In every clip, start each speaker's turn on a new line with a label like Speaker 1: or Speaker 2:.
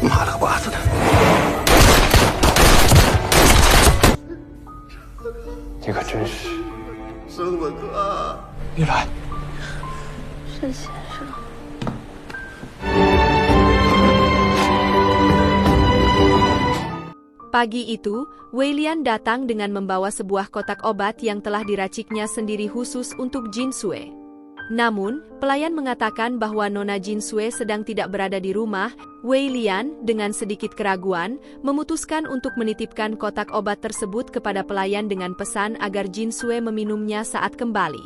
Speaker 1: 妈了个巴子的！你可真是
Speaker 2: 生了个
Speaker 1: 玉兰。
Speaker 3: 沈先生。
Speaker 4: Pagi itu, Weilian datang dengan membawa sebuah kotak obat yang telah diraciknya sendiri khusus untuk Jin Sue. Namun, pelayan mengatakan bahwa Nona Jin Sue sedang tidak berada di rumah. Weilian, dengan sedikit keraguan, memutuskan untuk menitipkan kotak obat tersebut kepada pelayan dengan pesan agar Jin Sue meminumnya saat kembali.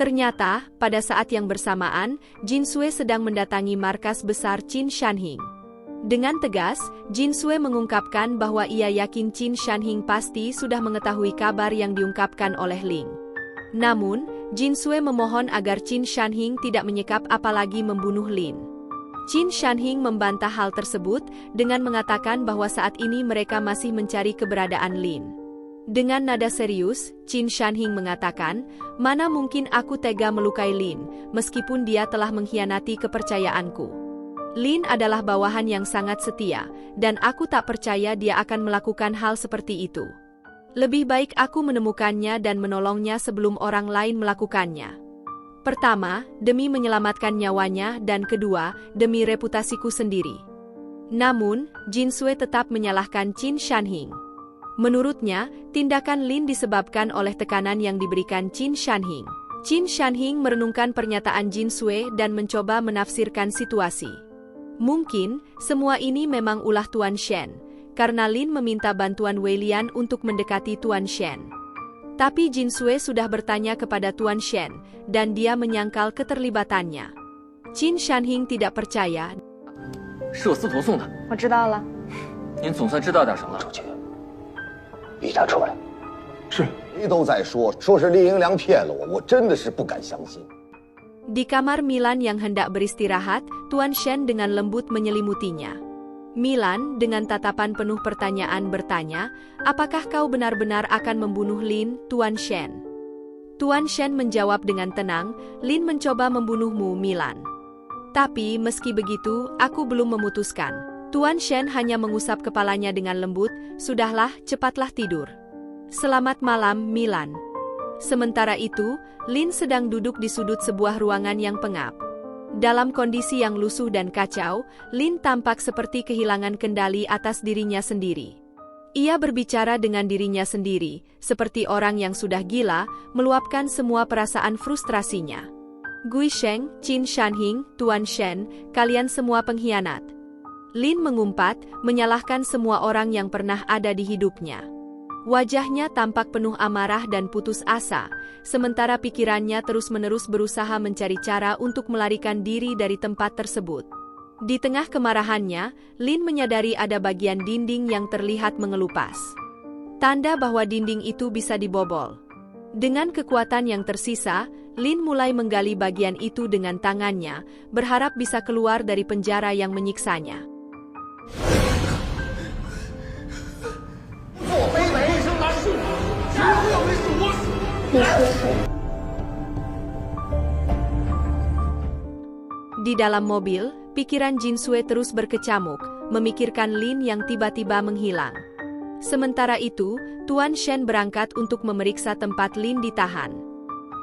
Speaker 4: Ternyata, pada saat yang bersamaan, Jin Sue sedang mendatangi markas besar Qin Shanhing. Dengan tegas, Jin Sue mengungkapkan bahwa ia yakin Qin Shanhing pasti sudah mengetahui kabar yang diungkapkan oleh Ling. Namun, Jin Sue memohon agar Qin Shanhing tidak menyekap apalagi membunuh Lin. Qin Shanhing membantah hal tersebut dengan mengatakan bahwa saat ini mereka masih mencari keberadaan Lin. Dengan nada serius, Qin Shanhing mengatakan, "Mana mungkin aku tega melukai Lin, meskipun dia telah mengkhianati kepercayaanku. Lin adalah bawahan yang sangat setia, dan aku tak percaya dia akan melakukan hal seperti itu. Lebih baik aku menemukannya dan menolongnya sebelum orang lain melakukannya. Pertama, demi menyelamatkan nyawanya, dan kedua, demi reputasiku sendiri." Namun, Jin Sue tetap menyalahkan Qin Shanhing. Menurutnya, tindakan Lin disebabkan oleh tekanan yang diberikan Qin Shanhing. Qin Shanhing merenungkan pernyataan Jin Sue dan mencoba menafsirkan situasi. Mungkin, semua ini memang ulah Tuan Shen, karena Lin meminta bantuan Weilian untuk mendekati Tuan Shen. Tapi Jin Sue sudah bertanya kepada Tuan Shen, dan dia menyangkal keterlibatannya. Qin Shanhing tidak percaya.
Speaker 5: 是我司徒送的。
Speaker 3: 我知道了。
Speaker 5: 您总算知道点什么了。
Speaker 1: 出去，逼他出来。
Speaker 2: 是，谁都在说是厉银良骗了我，我真的是不敢相信。
Speaker 4: Di kamar Milan yang hendak beristirahat, Tuan Shen dengan lembut menyelimutinya. Milan dengan tatapan penuh pertanyaan bertanya, "Apakah kau benar-benar akan membunuh Lin, Tuan Shen?" Tuan Shen menjawab dengan tenang, "Lin mencoba membunuhmu, Milan. Tapi meski begitu, aku belum memutuskan." Tuan Shen hanya mengusap kepalanya dengan lembut, "Sudahlah, cepatlah tidur. Selamat malam, Milan." Sementara itu, Lin sedang duduk di sudut sebuah ruangan yang pengap. Dalam kondisi yang lusuh dan kacau, Lin tampak seperti kehilangan kendali atas dirinya sendiri. Ia berbicara dengan dirinya sendiri, seperti orang yang sudah gila, meluapkan semua perasaan frustrasinya. "Guisheng, Qin Shanhing, Tuan Shen, kalian semua pengkhianat." Lin mengumpat, menyalahkan semua orang yang pernah ada di hidupnya. Wajahnya tampak penuh amarah dan putus asa, sementara pikirannya terus-menerus berusaha mencari cara untuk melarikan diri dari tempat tersebut. Di tengah kemarahannya, Lin menyadari ada bagian dinding yang terlihat mengelupas. Tanda bahwa dinding itu bisa dibobol. Dengan kekuatan yang tersisa, Lin mulai menggali bagian itu dengan tangannya, berharap bisa keluar dari penjara yang menyiksanya. Di dalam mobil, pikiran Jin Sue terus berkecamuk, memikirkan Lin yang tiba-tiba menghilang. Sementara itu, Tuan Shen berangkat untuk memeriksa tempat Lin ditahan.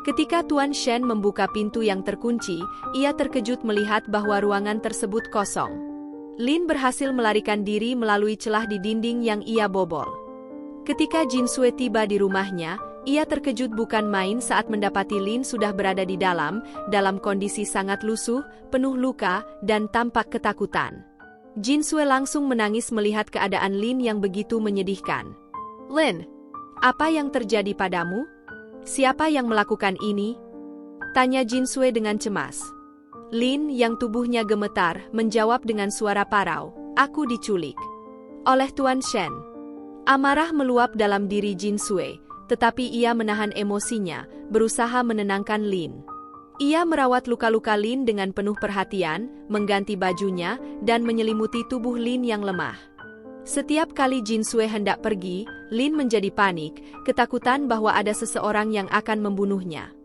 Speaker 4: Ketika Tuan Shen membuka pintu yang terkunci, ia terkejut melihat bahwa ruangan tersebut kosong. Lin berhasil melarikan diri melalui celah di dinding yang ia bobol. Ketika Jin Sue tiba di rumahnya, ia terkejut bukan main saat mendapati Lin sudah berada di dalam kondisi sangat lusuh, penuh luka, dan tampak ketakutan. Jin Sue langsung menangis melihat keadaan Lin yang begitu menyedihkan. "Lin, apa yang terjadi padamu? Siapa yang melakukan ini?" tanya Jin Sue dengan cemas. Lin yang tubuhnya gemetar menjawab dengan suara parau, "Aku diculik oleh Tuan Shen." Amarah meluap dalam diri Jin Sue, tetapi ia menahan emosinya, berusaha menenangkan Lin. Ia merawat luka-luka Lin dengan penuh perhatian, mengganti bajunya, dan menyelimuti tubuh Lin yang lemah. Setiap kali Jin Sue hendak pergi, Lin menjadi panik, ketakutan bahwa ada seseorang yang akan membunuhnya.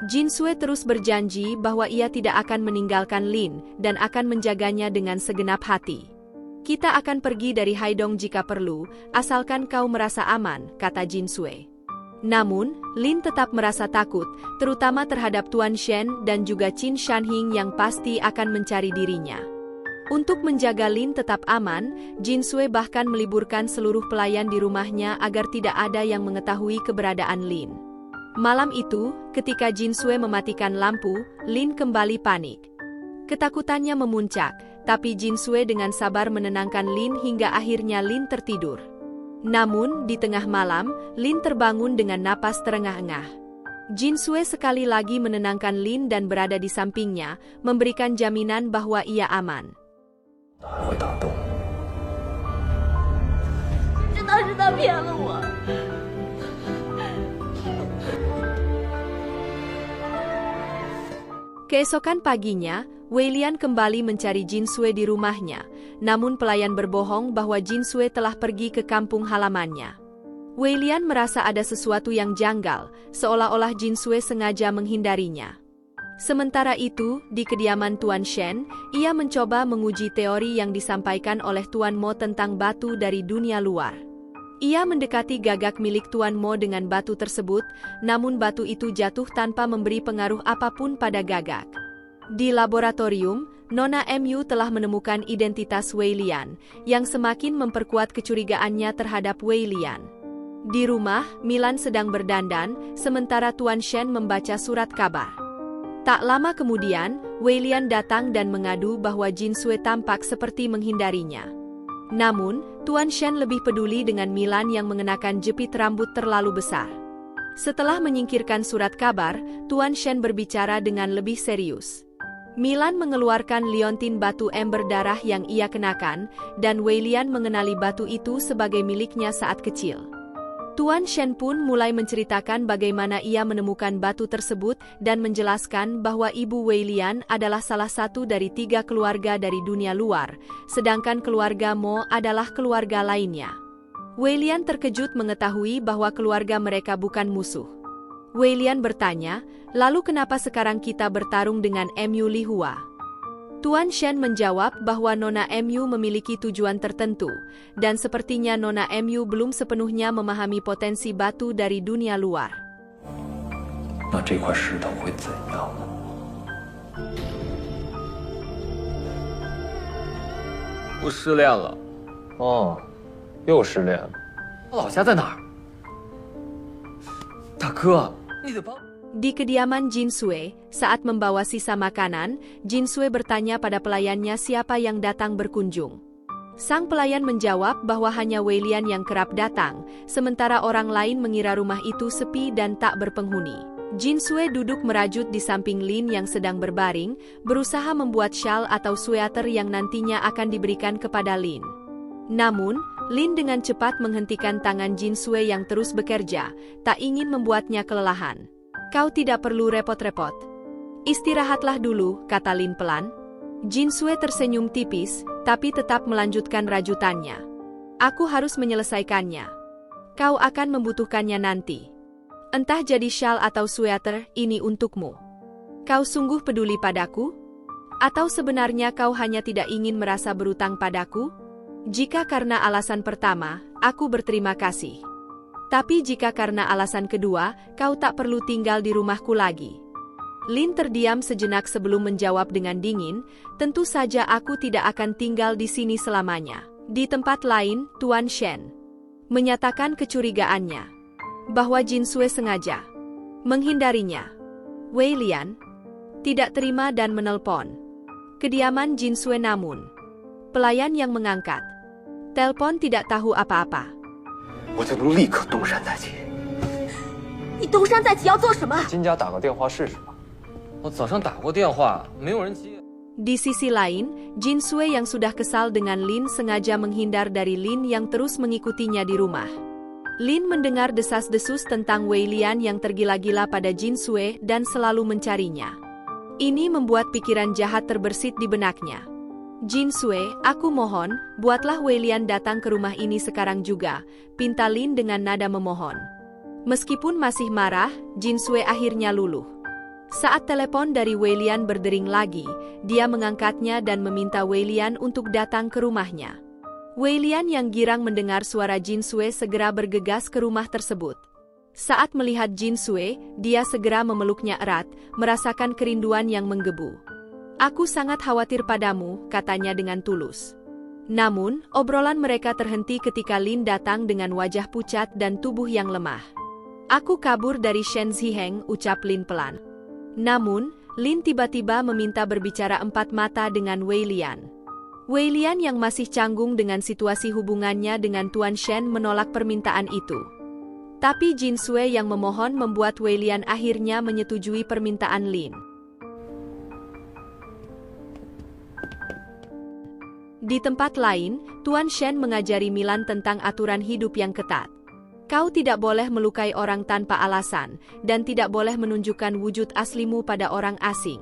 Speaker 4: Jin Sue terus berjanji bahwa ia tidak akan meninggalkan Lin dan akan menjaganya dengan segenap hati. Kita akan pergi dari Haidong jika perlu, asalkan kau merasa aman, kata Jin Sue. Namun, Lin tetap merasa takut, terutama terhadap Tuan Shen dan juga Qin Shanhing yang pasti akan mencari dirinya. Untuk menjaga Lin tetap aman, Jin Sue bahkan meliburkan seluruh pelayan di rumahnya agar tidak ada yang mengetahui keberadaan Lin. Malam itu, ketika Jin Sue mematikan lampu, Lin kembali panik. Ketakutannya memuncak, tapi Jin Sue dengan sabar menenangkan Lin hingga akhirnya Lin tertidur. Namun, di tengah malam, Lin terbangun dengan napas terengah-engah. Jin Sue sekali lagi menenangkan Lin dan berada di sampingnya, memberikan jaminan bahwa ia aman.
Speaker 1: 他还会打洞。
Speaker 3: 知道是他骗了我。
Speaker 4: Keesokan paginya, Wei Lian kembali mencari Jin Sue di rumahnya, namun pelayan berbohong bahwa Jin Sue telah pergi ke kampung halamannya. Wei Lian merasa ada sesuatu yang janggal, seolah-olah Jin Sue sengaja menghindarinya. Sementara itu, di kediaman Tuan Shen, ia mencoba menguji teori yang disampaikan oleh Tuan Mo tentang batu dari dunia luar. Ia mendekati gagak milik Tuan Mo dengan batu tersebut, namun batu itu jatuh tanpa memberi pengaruh apapun pada gagak. Di laboratorium, Nona Mu telah menemukan identitas Wei Lian, yang semakin memperkuat kecurigaannya terhadap Wei Lian. Di rumah, Milan sedang berdandan, sementara Tuan Shen membaca surat kabar. Tak lama kemudian, Wei Lian datang dan mengadu bahwa Jin Sue tampak seperti menghindarinya. Namun, Tuan Shen lebih peduli dengan Milan yang mengenakan jepit rambut terlalu besar. Setelah menyingkirkan surat kabar, Tuan Shen berbicara dengan lebih serius. Milan mengeluarkan liontin batu ember darah yang ia kenakan, dan Wei Lian mengenali batu itu sebagai miliknya saat kecil. Tuan Shen pun mulai menceritakan bagaimana ia menemukan batu tersebut dan menjelaskan bahwa ibu Wei Lian adalah salah satu dari 3 keluarga dari dunia luar, sedangkan keluarga Mo adalah keluarga lainnya. Wei Lian terkejut mengetahui bahwa keluarga mereka bukan musuh. Wei Lian bertanya, lalu kenapa sekarang kita bertarung dengan Mu Lihua? Tuan Shen menjawab bahwa Nona Mu memiliki tujuan tertentu, dan sepertinya Nona Mu belum sepenuhnya memahami potensi batu dari dunia luar.
Speaker 1: 那这块石头会怎样呢？
Speaker 5: 我失恋了。
Speaker 1: 哦，又失恋了。
Speaker 5: 老家在哪儿？大哥，你得帮。
Speaker 4: Di kediaman Jin Sue, saat membawa sisa makanan, Jin Sue bertanya pada pelayannya siapa yang datang berkunjung. Sang pelayan menjawab bahwa hanya Wei Lian yang kerap datang, sementara orang lain mengira rumah itu sepi dan tak berpenghuni. Jin Sue duduk merajut di samping Lin yang sedang berbaring, berusaha membuat syal atau sweater yang nantinya akan diberikan kepada Lin. Namun, Lin dengan cepat menghentikan tangan Jin Sue yang terus bekerja, tak ingin membuatnya kelelahan. Kau tidak perlu repot-repot. Istirahatlah dulu, kata Lin pelan. Jin Sue tersenyum tipis, tapi tetap melanjutkan rajutannya. Aku harus menyelesaikannya. Kau akan membutuhkannya nanti. Entah jadi shawl atau sweater, ini untukmu. Kau sungguh peduli padaku? Atau sebenarnya kau hanya tidak ingin merasa berutang padaku? Jika karena alasan pertama, aku berterima kasih. Tapi jika karena alasan kedua, kau tak perlu tinggal di rumahku lagi. Lin terdiam sejenak sebelum menjawab dengan dingin, tentu saja aku tidak akan tinggal di sini selamanya. Di tempat lain, Tuan Shen menyatakan kecurigaannya bahwa Jin Sue sengaja menghindarinya. Wei Lian tidak terima dan menelpon kediaman Jin Sue, namun pelayan yang mengangkat telepon tidak tahu apa-apa.
Speaker 1: 我就能立刻东山再起。
Speaker 3: 你东山再起要做什么？
Speaker 1: 金家打个电话试试吧。
Speaker 5: 我早上打过电话，没有人接。
Speaker 4: Di sisi lain, Jin Sue yang sudah kesal dengan Lin sengaja menghindar dari Lin yang terus mengikutinya di rumah. Lin mendengar desas-desus tentang Wei Lian yang tergila-gila pada Jin Sue dan selalu mencarinya. Ini membuat pikiran jahat terbersit di benaknya. Jin Sue, aku mohon, buatlah Wei Lian datang ke rumah ini sekarang juga, pinta Lin dengan nada memohon. Meskipun masih marah, Jin Sue akhirnya luluh. Saat telepon dari Weilian berdering lagi, dia mengangkatnya dan meminta Weilian untuk datang ke rumahnya. Weilian yang girang mendengar suara Jinsue segera bergegas ke rumah tersebut. Saat melihat Jinsue, dia segera memeluknya erat, merasakan kerinduan yang menggebu. "Aku sangat khawatir padamu," katanya dengan tulus. Namun, obrolan mereka terhenti ketika Lin datang dengan wajah pucat dan tubuh yang lemah. "Aku kabur dari Shen Ziheng," ucap Lin pelan. Namun, Lin tiba-tiba meminta berbicara empat mata dengan Weilian. Weilian yang masih canggung dengan situasi hubungannya dengan Tuan Shen menolak permintaan itu. Tapi Jinsue yang memohon membuat Weilian akhirnya menyetujui permintaan Lin. Di tempat lain, Tuan Shen mengajari Milan tentang aturan hidup yang ketat. Kau tidak boleh melukai orang tanpa alasan, dan tidak boleh menunjukkan wujud aslimu pada orang asing.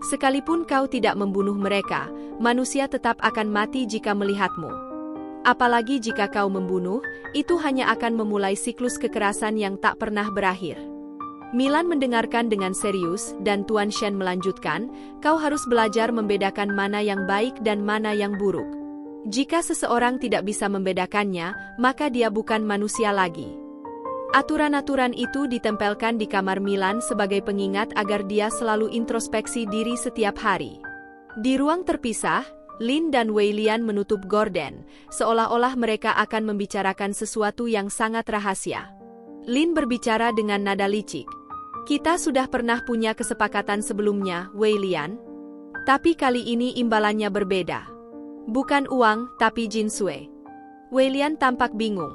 Speaker 4: Sekalipun kau tidak membunuh mereka, manusia tetap akan mati jika melihatmu. Apalagi jika kau membunuh, itu hanya akan memulai siklus kekerasan yang tak pernah berakhir. Milan mendengarkan dengan serius, dan Tuan Shen melanjutkan, kau harus belajar membedakan mana yang baik dan mana yang buruk. Jika seseorang tidak bisa membedakannya, maka dia bukan manusia lagi. Aturan-aturan itu ditempelkan di kamar Milan sebagai pengingat agar dia selalu introspeksi diri setiap hari. Di ruang terpisah, Lin dan Weilian menutup gorden, seolah-olah mereka akan membicarakan sesuatu yang sangat rahasia. Lin berbicara dengan nada licik. "Kita sudah pernah punya kesepakatan sebelumnya, Weilian. Tapi kali ini imbalannya berbeda. Bukan uang, tapi Jinsue." Weilian tampak bingung.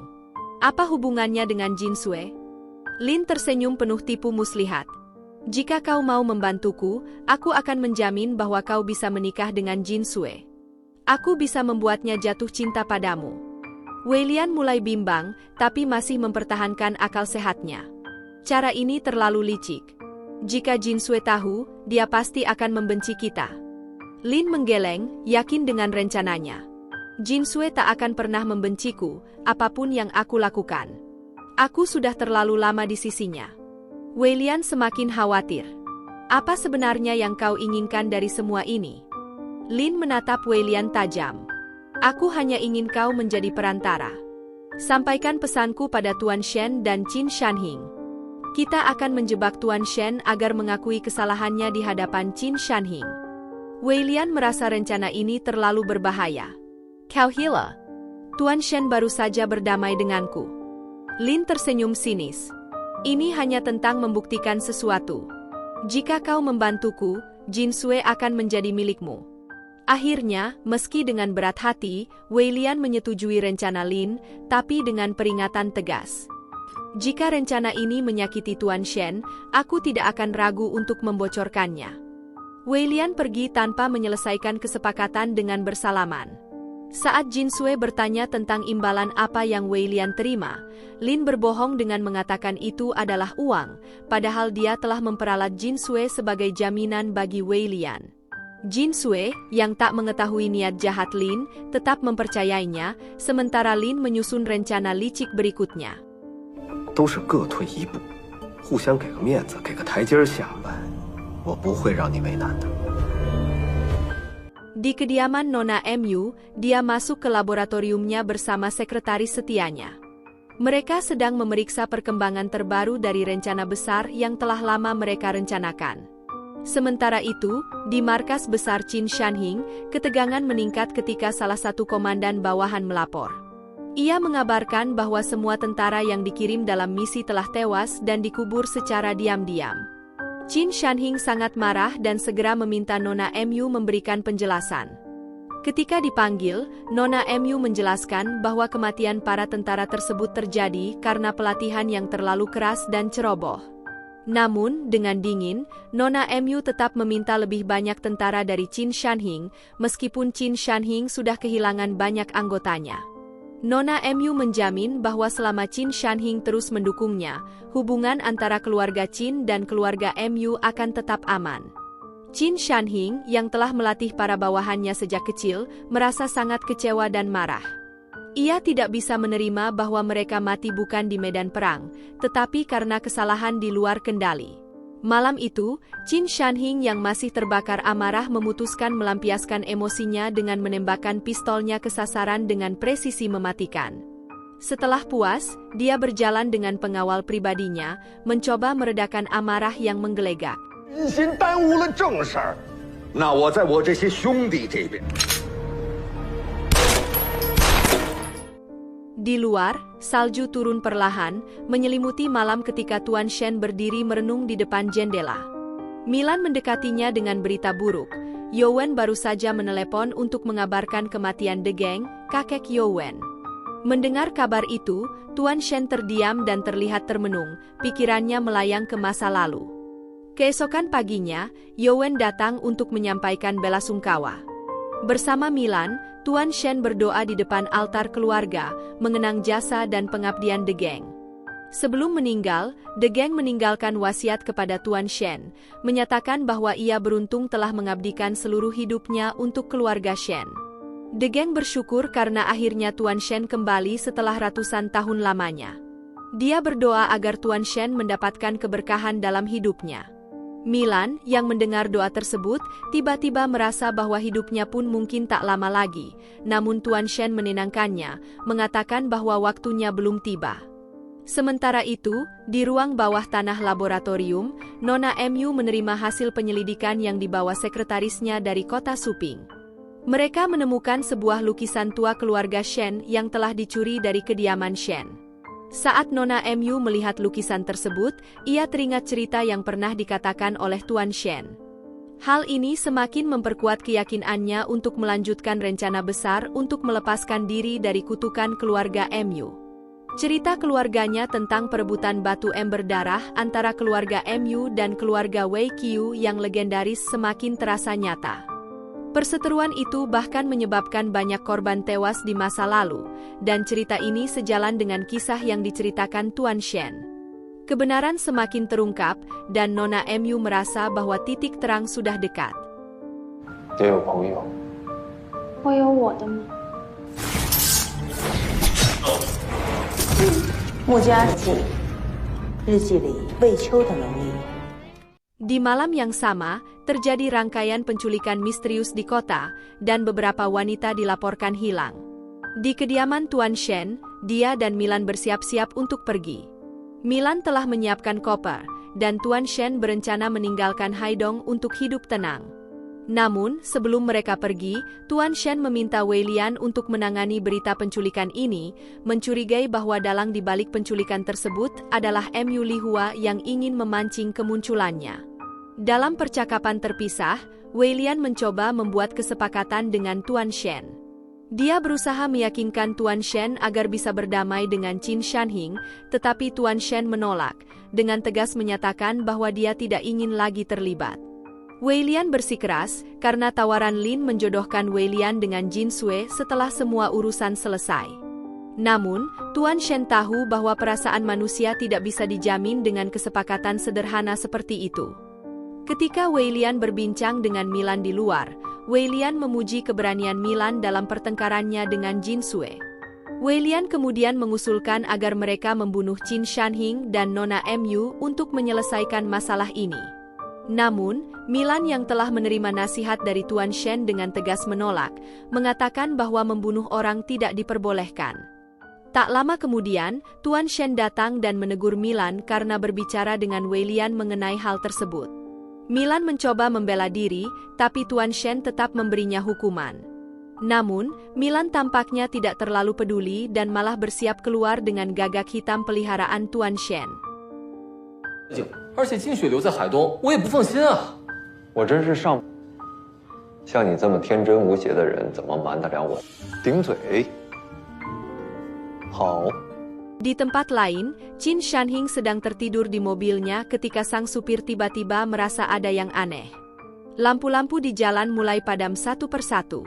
Speaker 4: Apa hubungannya dengan Jinsue? Lin tersenyum penuh tipu muslihat. "Jika kau mau membantuku, aku akan menjamin bahwa kau bisa menikah dengan Jinsue. Aku bisa membuatnya jatuh cinta padamu." Weilian mulai bimbang, tapi masih mempertahankan akal sehatnya. Cara ini terlalu licik. Jika Jinsue tahu, dia pasti akan membenci kita. Lin menggeleng, yakin dengan rencananya. "Jinsue tak akan pernah membenciku, apapun yang aku lakukan. Aku sudah terlalu lama di sisinya." Weilian semakin khawatir. "Apa sebenarnya yang kau inginkan dari semua ini?" Lin menatap Weilian tajam. "Aku hanya ingin kau menjadi perantara. Sampaikan pesanku pada Tuan Shen dan Qin Shanhing. Kita akan menjebak Tuan Shen agar mengakui kesalahannya di hadapan Qin Shanhing." Weilian merasa rencana ini terlalu berbahaya. "Kau gila. Tuan Shen baru saja berdamai denganku." Lin tersenyum sinis. "Ini hanya tentang membuktikan sesuatu. Jika kau membantuku, Jinsue akan menjadi milikmu." Akhirnya, meski dengan berat hati, Weilian menyetujui rencana Lin, tapi dengan peringatan tegas. "Jika rencana ini menyakiti Tuan Shen, aku tidak akan ragu untuk membocorkannya." Weilian pergi tanpa menyelesaikan kesepakatan dengan bersalaman. Saat Jinsue bertanya tentang imbalan apa yang Weilian terima, Lin berbohong dengan mengatakan itu adalah uang, padahal dia telah memperalat Jinsue sebagai jaminan bagi Weilian. Jinsue, yang tak mengetahui niat jahat Lin, tetap mempercayainya, sementara Lin menyusun rencana licik berikutnya.
Speaker 6: 都是各退一步，互相给个面子，给个台阶下。我不会让你为难的。
Speaker 4: Di kediaman Nona MU, dia masuk ke laboratoriumnya bersama sekretaris setianya. Mereka sedang memeriksa perkembangan terbaru dari rencana besar yang telah lama mereka rencanakan. Sementara itu, di markas besar Qin Shanhing, ketegangan meningkat ketika salah satu komandan bawahan melapor. Ia mengabarkan bahwa semua tentara yang dikirim dalam misi telah tewas dan dikubur secara diam-diam. Qin Shanhing sangat marah dan segera meminta Nona MU memberikan penjelasan. Ketika dipanggil, Nona MU menjelaskan bahwa kematian para tentara tersebut terjadi karena pelatihan yang terlalu keras dan ceroboh. Namun, dengan dingin, Nona MU tetap meminta lebih banyak tentara dari Qin Shanhing, meskipun Qin Shanhing sudah kehilangan banyak anggotanya. Nona MU menjamin bahwa selama Qin Shanhing terus mendukungnya, hubungan antara keluarga Qin dan keluarga MU akan tetap aman. Qin Shanhing, yang telah melatih para bawahannya sejak kecil, merasa sangat kecewa dan marah. Ia tidak bisa menerima bahwa mereka mati bukan di medan perang, tetapi karena kesalahan di luar kendali. Malam itu, Qin Shanhing yang masih terbakar amarah memutuskan melampiaskan emosinya dengan menembakkan pistolnya ke sasaran dengan presisi mematikan. Setelah puas, dia berjalan dengan pengawal pribadinya, mencoba meredakan amarah yang menggelegak.
Speaker 2: 真心耽误了正事儿，那我在我这些兄弟这边。
Speaker 4: Di luar, salju turun perlahan, menyelimuti malam ketika Tuan Shen berdiri merenung di depan jendela. Milan mendekatinya dengan berita buruk. Yowen baru saja menelepon untuk mengabarkan kematian De Geng, kakek Yowen. Mendengar kabar itu, Tuan Shen terdiam dan terlihat termenung, pikirannya melayang ke masa lalu. Keesokan paginya, Yowen datang untuk menyampaikan belasungkawa. Bersama Milan, Tuan Shen berdoa di depan altar keluarga, mengenang jasa dan pengabdian De Geng. Sebelum meninggal, De Geng meninggalkan wasiat kepada Tuan Shen, menyatakan bahwa ia beruntung telah mengabdikan seluruh hidupnya untuk keluarga Shen. De Geng bersyukur karena akhirnya Tuan Shen kembali setelah ratusan tahun lamanya. Dia berdoa agar Tuan Shen mendapatkan keberkahan dalam hidupnya. Milan, yang mendengar doa tersebut, tiba-tiba merasa bahwa hidupnya pun mungkin tak lama lagi. Namun Tuan Shen menenangkannya, mengatakan bahwa waktunya belum tiba. Sementara itu, di ruang bawah tanah laboratorium, Nona Mu menerima hasil penyelidikan yang dibawa sekretarisnya dari kota Suping. Mereka menemukan sebuah lukisan tua keluarga Shen yang telah dicuri dari kediaman Shen. Saat Nona Mu melihat lukisan tersebut, ia teringat cerita yang pernah dikatakan oleh Tuan Shen. Hal ini semakin memperkuat keyakinannya untuk melanjutkan rencana besar untuk melepaskan diri dari kutukan keluarga Mu. Cerita keluarganya tentang perebutan batu ember darah antara keluarga Mu dan keluarga Wei Qiu yang legendaris semakin terasa nyata. Perseteruan itu bahkan menyebabkan banyak korban tewas di masa lalu, dan cerita ini sejalan dengan kisah yang diceritakan Tuan Shen. Kebenaran semakin terungkap, dan Nona Mu merasa bahwa titik terang sudah dekat.
Speaker 1: 也有朋友，
Speaker 3: 我有我的吗？
Speaker 7: 穆家记日记里魏秋的能力。
Speaker 4: Di malam yang sama, terjadi rangkaian penculikan misterius di kota, dan beberapa wanita dilaporkan hilang. Di kediaman Tuan Shen, dia dan Milan bersiap-siap untuk pergi. Milan telah menyiapkan koper, dan Tuan Shen berencana meninggalkan Haidong untuk hidup tenang. Namun, sebelum mereka pergi, Tuan Shen meminta Wei Lian untuk menangani berita penculikan ini, mencurigai bahwa dalang di balik penculikan tersebut adalah Mu Lihua yang ingin memancing kemunculannya. Dalam percakapan terpisah, Wei Lian mencoba membuat kesepakatan dengan Tuan Shen. Dia berusaha meyakinkan Tuan Shen agar bisa berdamai dengan Qin Shanhing, tetapi Tuan Shen menolak, dengan tegas menyatakan bahwa dia tidak ingin lagi terlibat. Wei Lian bersikeras, karena tawaran Lin menjodohkan Wei Lian dengan Jin Sui setelah semua urusan selesai. Namun, Tuan Shen tahu bahwa perasaan manusia tidak bisa dijamin dengan kesepakatan sederhana seperti itu. Ketika Wei Lian berbincang dengan Milan di luar, Wei Lian memuji keberanian Milan dalam pertengkarannya dengan Jin Sui. Wei Lian kemudian mengusulkan agar mereka membunuh Qin Shanhing dan Nona Mu untuk menyelesaikan masalah ini. Namun, Milan yang telah menerima nasihat dari Tuan Shen dengan tegas menolak, mengatakan bahwa membunuh orang tidak diperbolehkan. Tak lama kemudian, Tuan Shen datang dan menegur Milan karena berbicara dengan Wei Lian mengenai hal tersebut. Milan mencoba membela diri, tapi Tuan Shen tetap memberinya hukuman. Namun, Milan tampaknya tidak terlalu peduli dan malah bersiap keluar dengan gagak hitam peliharaan Tuan Shen.
Speaker 5: 而且金水留在海东，我也不放心啊。
Speaker 1: 我真是上。像你这么天真无邪的人，怎么瞒得了我？
Speaker 2: 顶嘴。好。
Speaker 4: Di tempat lain, Qin Shanhing sedang tertidur di mobilnya ketika sang supir tiba-tiba merasa ada yang aneh. Lampu-lampu di jalan mulai padam satu persatu.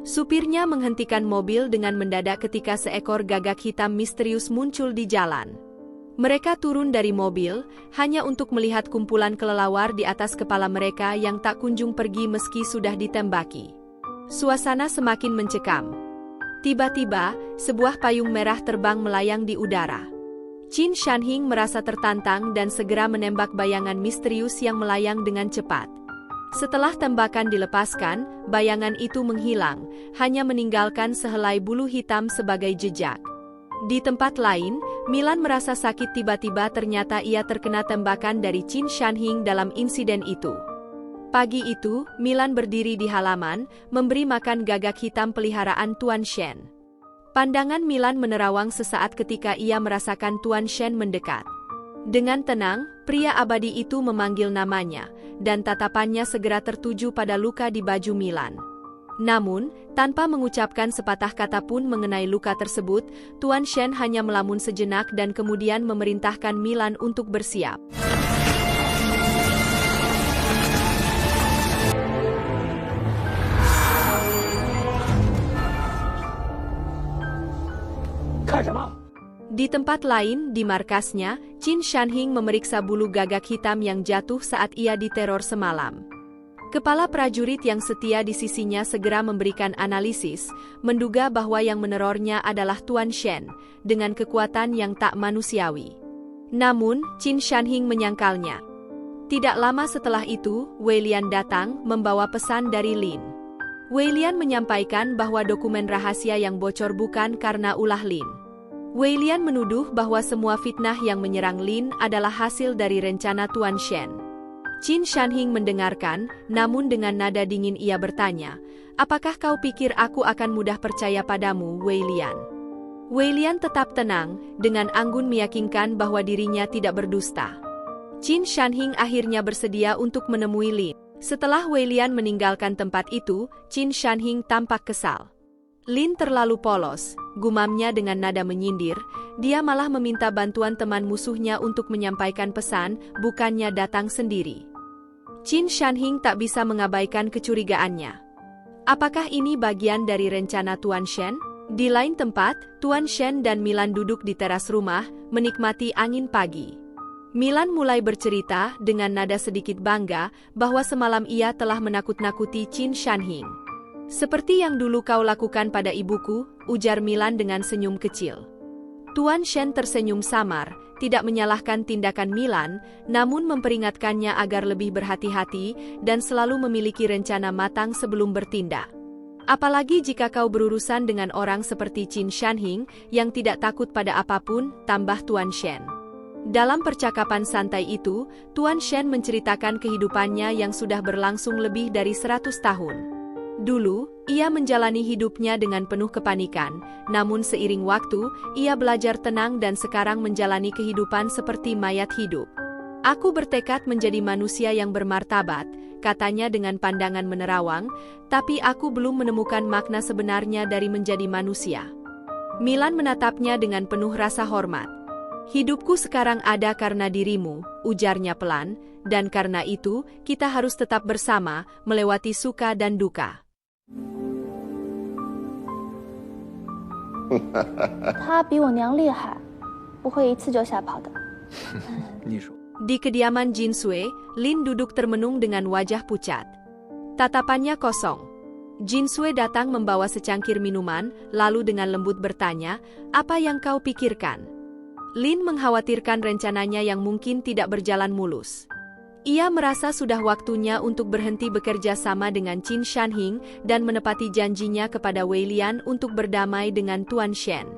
Speaker 4: Supirnya menghentikan mobil dengan mendadak ketika seekor gagak hitam misterius muncul di jalan. Mereka turun dari mobil, hanya untuk melihat kumpulan kelelawar di atas kepala mereka yang tak kunjung pergi meski sudah ditembaki. Suasana semakin mencekam. Tiba-tiba, sebuah payung merah terbang melayang di udara. Qin Shanhing merasa tertantang dan segera menembak bayangan misterius yang melayang dengan cepat. Setelah tembakan dilepaskan, bayangan itu menghilang, hanya meninggalkan sehelai bulu hitam sebagai jejak. Di tempat lain, Milan merasa sakit tiba-tiba ternyata ia terkena tembakan dari Qin Shanhing dalam insiden itu. Pagi itu, Milan berdiri di halaman, memberi makan gagak hitam peliharaan Tuan Shen. Pandangan Milan menerawang sesaat ketika ia merasakan Tuan Shen mendekat. Dengan tenang, pria abadi itu memanggil namanya, dan tatapannya segera tertuju pada luka di baju Milan. Namun, tanpa mengucapkan sepatah kata pun mengenai luka tersebut, Tuan Shen hanya melamun sejenak dan kemudian memerintahkan Milan untuk bersiap. Di tempat lain, di markasnya, Qin Shanhing memeriksa bulu gagak hitam yang jatuh saat ia diteror semalam. Kepala prajurit yang setia di sisinya segera memberikan analisis, menduga bahwa yang menerornya adalah Tuan Shen, dengan kekuatan yang tak manusiawi. Namun, Qin Shanhing menyangkalnya. Tidak lama setelah itu, Wei Lian datang, membawa pesan dari Lin. Wei Lian menyampaikan bahwa dokumen rahasia yang bocor bukan karena ulah Lin. Wei Lian menuduh bahwa semua fitnah yang menyerang Lin adalah hasil dari rencana Tuan Shen. Qin Shanhing mendengarkan, namun dengan nada dingin ia bertanya, "Apakah kau pikir aku akan mudah percaya padamu, Wei Lian?" Wei Lian tetap tenang, dengan anggun meyakinkan bahwa dirinya tidak berdusta. Qin Shanhing akhirnya bersedia untuk menemui Lin. Setelah Wei Lian meninggalkan tempat itu, Qin Shanhing tampak kesal. Lin terlalu polos, gumamnya dengan nada menyindir, dia malah meminta bantuan teman musuhnya untuk menyampaikan pesan, bukannya datang sendiri. Qin Shanhing tak bisa mengabaikan kecurigaannya. Apakah ini bagian dari rencana Tuan Shen? Di lain tempat, Tuan Shen dan Milan duduk di teras rumah, menikmati angin pagi. Milan mulai bercerita dengan nada sedikit bangga bahwa semalam ia telah menakut-nakuti Qin Shanhing. "Seperti yang dulu kau lakukan pada ibuku," ujar Milan dengan senyum kecil. Tuan Shen tersenyum samar, tidak menyalahkan tindakan Milan, namun memperingatkannya agar lebih berhati-hati dan selalu memiliki rencana matang sebelum bertindak. "Apalagi jika kau berurusan dengan orang seperti Qin Shanhing yang tidak takut pada apapun," tambah Tuan Shen. Dalam percakapan santai itu, Tuan Shen menceritakan kehidupannya yang sudah berlangsung lebih dari 100 tahun. Dulu, ia menjalani hidupnya dengan penuh kepanikan, namun seiring waktu, ia belajar tenang dan sekarang menjalani kehidupan seperti mayat hidup. "Aku bertekad menjadi manusia yang bermartabat," katanya dengan pandangan menerawang, "tapi aku belum menemukan makna sebenarnya dari menjadi manusia." Milan menatapnya dengan penuh rasa hormat. "Hidupku sekarang ada karena dirimu," ujarnya pelan, "dan karena itu, kita harus tetap bersama, melewati suka dan duka."
Speaker 3: 他比我娘厉害，不会一次就吓跑的。
Speaker 4: Di kediaman Jin Sui, Lin duduk termenung dengan wajah pucat. Tatapannya kosong. Jin Sui datang membawa secangkir minuman, lalu dengan lembut bertanya, "Apa yang kau pikirkan?" Lin mengkhawatirkan rencananya yang mungkin tidak berjalan mulus. Ia merasa sudah waktunya untuk berhenti bekerja sama dengan Qin Shanhing dan menepati janjinya kepada Wei Lian untuk berdamai dengan Tuan Shen.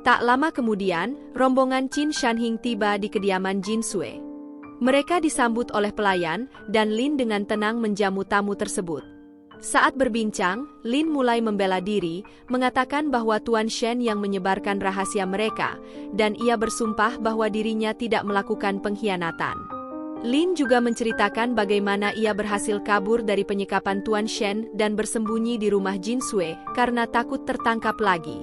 Speaker 4: Tak lama kemudian, rombongan Qin Shanhing tiba di kediaman Jin Sui. Mereka disambut oleh pelayan, dan Lin dengan tenang menjamu tamu tersebut. Saat berbincang, Lin mulai membela diri, mengatakan bahwa Tuan Shen yang menyebarkan rahasia mereka, dan ia bersumpah bahwa dirinya tidak melakukan pengkhianatan. Lin juga menceritakan bagaimana ia berhasil kabur dari penyekapan Tuan Shen dan bersembunyi di rumah Jin Sui karena takut tertangkap lagi.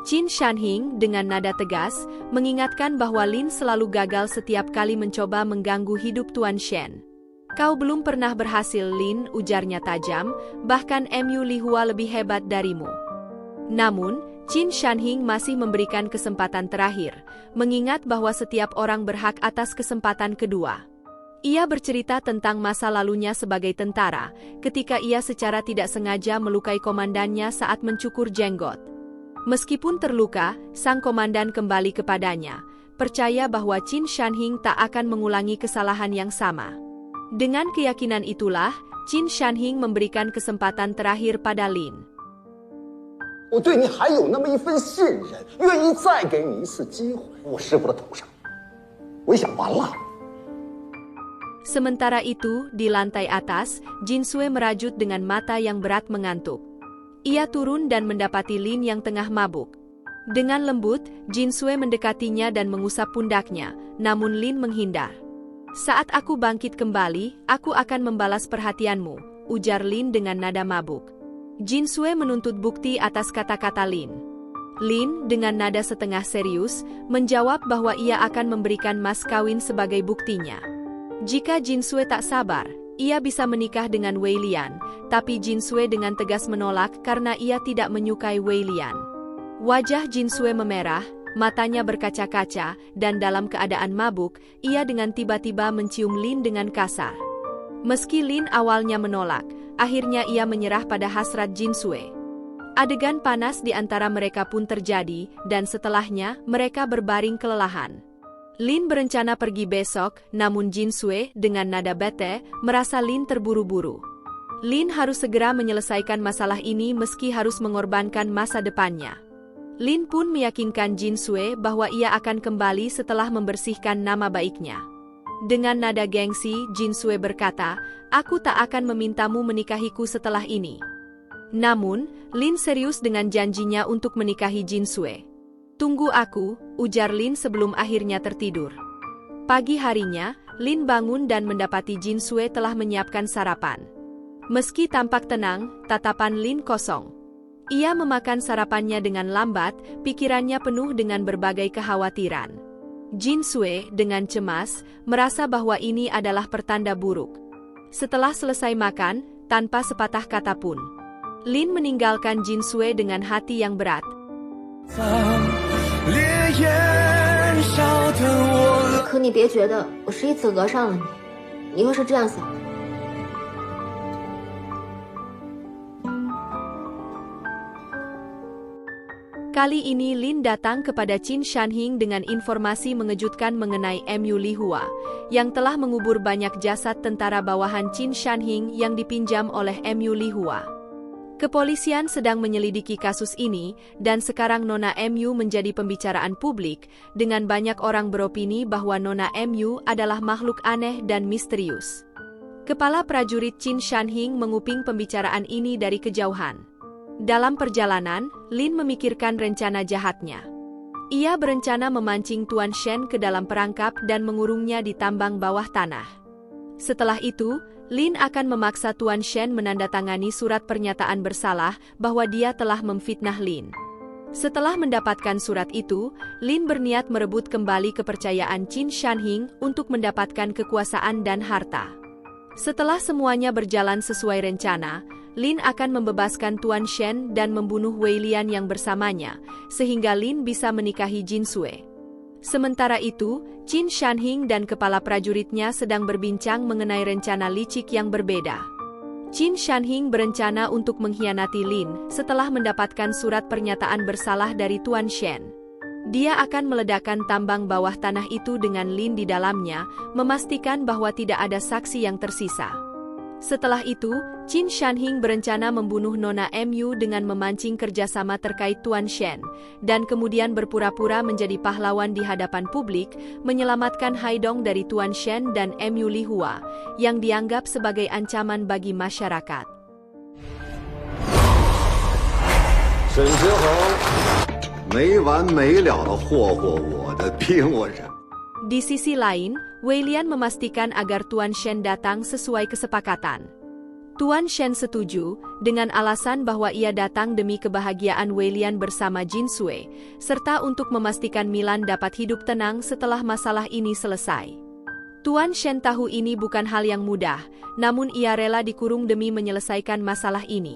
Speaker 4: Qin Shanhing dengan nada tegas mengingatkan bahwa Lin selalu gagal setiap kali mencoba mengganggu hidup Tuan Shen. "Kau belum pernah berhasil, Lin," ujarnya tajam, "bahkan Mu Lihua lebih hebat darimu." Namun, Qin Shanhing masih memberikan kesempatan terakhir, mengingat bahwa setiap orang berhak atas kesempatan kedua. Ia bercerita tentang masa lalunya sebagai tentara, ketika ia secara tidak sengaja melukai komandannya saat mencukur jenggot. Meskipun terluka, sang komandan kembali kepadanya, percaya bahwa Qin Shanhing tak akan mengulangi kesalahan yang sama. Dengan keyakinan itulah, Qin Shanhing memberikan kesempatan terakhir pada Lin.
Speaker 2: 我对你还有那么一份信任，愿意再给你一次机会。我师傅的头上，我一想完了。
Speaker 4: Sementara itu, di lantai atas, Jinsue merajut dengan mata yang berat mengantuk. Ia turun dan mendapati Lin yang tengah mabuk. Dengan lembut, Jinsue mendekatinya dan mengusap pundaknya, namun Lin menghindar. Saat aku bangkit kembali, aku akan membalas perhatianmu, ujar Lin dengan nada mabuk. Jinsue menuntut bukti atas kata-kata Lin. Lin, dengan nada setengah serius, menjawab bahwa ia akan memberikan mas kawin sebagai buktinya. Jika Jinsue tak sabar, ia bisa menikah dengan Wei Lian, tapi Jinsue dengan tegas menolak karena ia tidak menyukai Wei Lian. Wajah Jinsue memerah, matanya berkaca-kaca, dan dalam keadaan mabuk, ia dengan tiba-tiba mencium Lin dengan kasar. Meski Lin awalnya menolak, akhirnya ia menyerah pada hasrat Jinsue. Adegan panas di antara mereka pun terjadi, dan setelahnya mereka berbaring kelelahan. Lin berencana pergi besok, namun Jinsue dengan nada bete merasa Lin terburu-buru. Lin harus segera menyelesaikan masalah ini meski harus mengorbankan masa depannya. Lin pun meyakinkan Jinsue bahwa ia akan kembali setelah membersihkan nama baiknya. Dengan nada gengsi, Jinsue berkata, "Aku tak akan memintamu menikahiku setelah ini." Namun, Lin serius dengan janjinya untuk menikahi Jinsue. "Tunggu aku," ujar Lin sebelum akhirnya tertidur. Pagi harinya, Lin bangun dan mendapati Jinsue telah menyiapkan sarapan. Meski tampak tenang, tatapan Lin kosong. Ia memakan sarapannya dengan lambat, pikirannya penuh dengan berbagai kekhawatiran. Jinsue, dengan cemas, merasa bahwa ini adalah pertanda buruk. Setelah selesai makan, tanpa sepatah kata pun, Lin meninggalkan Jinsue dengan hati yang berat.
Speaker 8: 可你别觉得我是一次讹上了你，你以后是这样想的。
Speaker 4: Kali ini Lin datang kepada Qin Shanhing dengan informasi mengejutkan mengenai Mu Lihua, yang telah mengubur banyak jasad tentara bawahan Qin Shanhing yang dipinjam oleh Mu Lihua. Kepolisian sedang menyelidiki kasus ini, dan sekarang Nona Mu menjadi pembicaraan publik, dengan banyak orang beropini bahwa Nona Mu adalah makhluk aneh dan misterius. Kepala prajurit Qin Shanhing menguping pembicaraan ini dari kejauhan. Dalam perjalanan, Lin memikirkan rencana jahatnya. Ia berencana memancing Tuan Shen ke dalam perangkap dan mengurungnya di tambang bawah tanah. Setelah itu, Lin akan memaksa Tuan Shen menandatangani surat pernyataan bersalah bahwa dia telah memfitnah Lin. Setelah mendapatkan surat itu, Lin berniat merebut kembali kepercayaan Qin Shanhing untuk mendapatkan kekuasaan dan harta. Setelah semuanya berjalan sesuai rencana, Lin akan membebaskan Tuan Shen dan membunuh Wei Lian yang bersamanya, sehingga Lin bisa menikahi Jinsue. Sementara itu, Qin Shanhing dan kepala prajuritnya sedang berbincang mengenai rencana licik yang berbeda. Qin Shanhing berencana untuk mengkhianati Lin setelah mendapatkan surat pernyataan bersalah dari Tuan Shen. Dia akan meledakkan tambang bawah tanah itu dengan Lin di dalamnya, memastikan bahwa tidak ada saksi yang tersisa. Setelah itu, Qin Shanhing berencana membunuh Nona Mu dengan memancing kerjasama terkait Tuan Shen, dan kemudian berpura-pura menjadi pahlawan di hadapan publik, menyelamatkan Haidong dari Tuan Shen dan Mu Lihua, yang dianggap sebagai ancaman bagi masyarakat.
Speaker 2: 沈之恒没完没了地霍霍我的逼我人。
Speaker 4: Di sisi lain, Wei Lian memastikan agar Tuan Shen datang sesuai kesepakatan. Tuan Shen setuju, dengan alasan bahwa ia datang demi kebahagiaan Wei Lian bersama Jinsue, serta untuk memastikan Milan dapat hidup tenang setelah masalah ini selesai. Tuan Shen tahu ini bukan hal yang mudah, namun ia rela dikurung demi menyelesaikan masalah ini.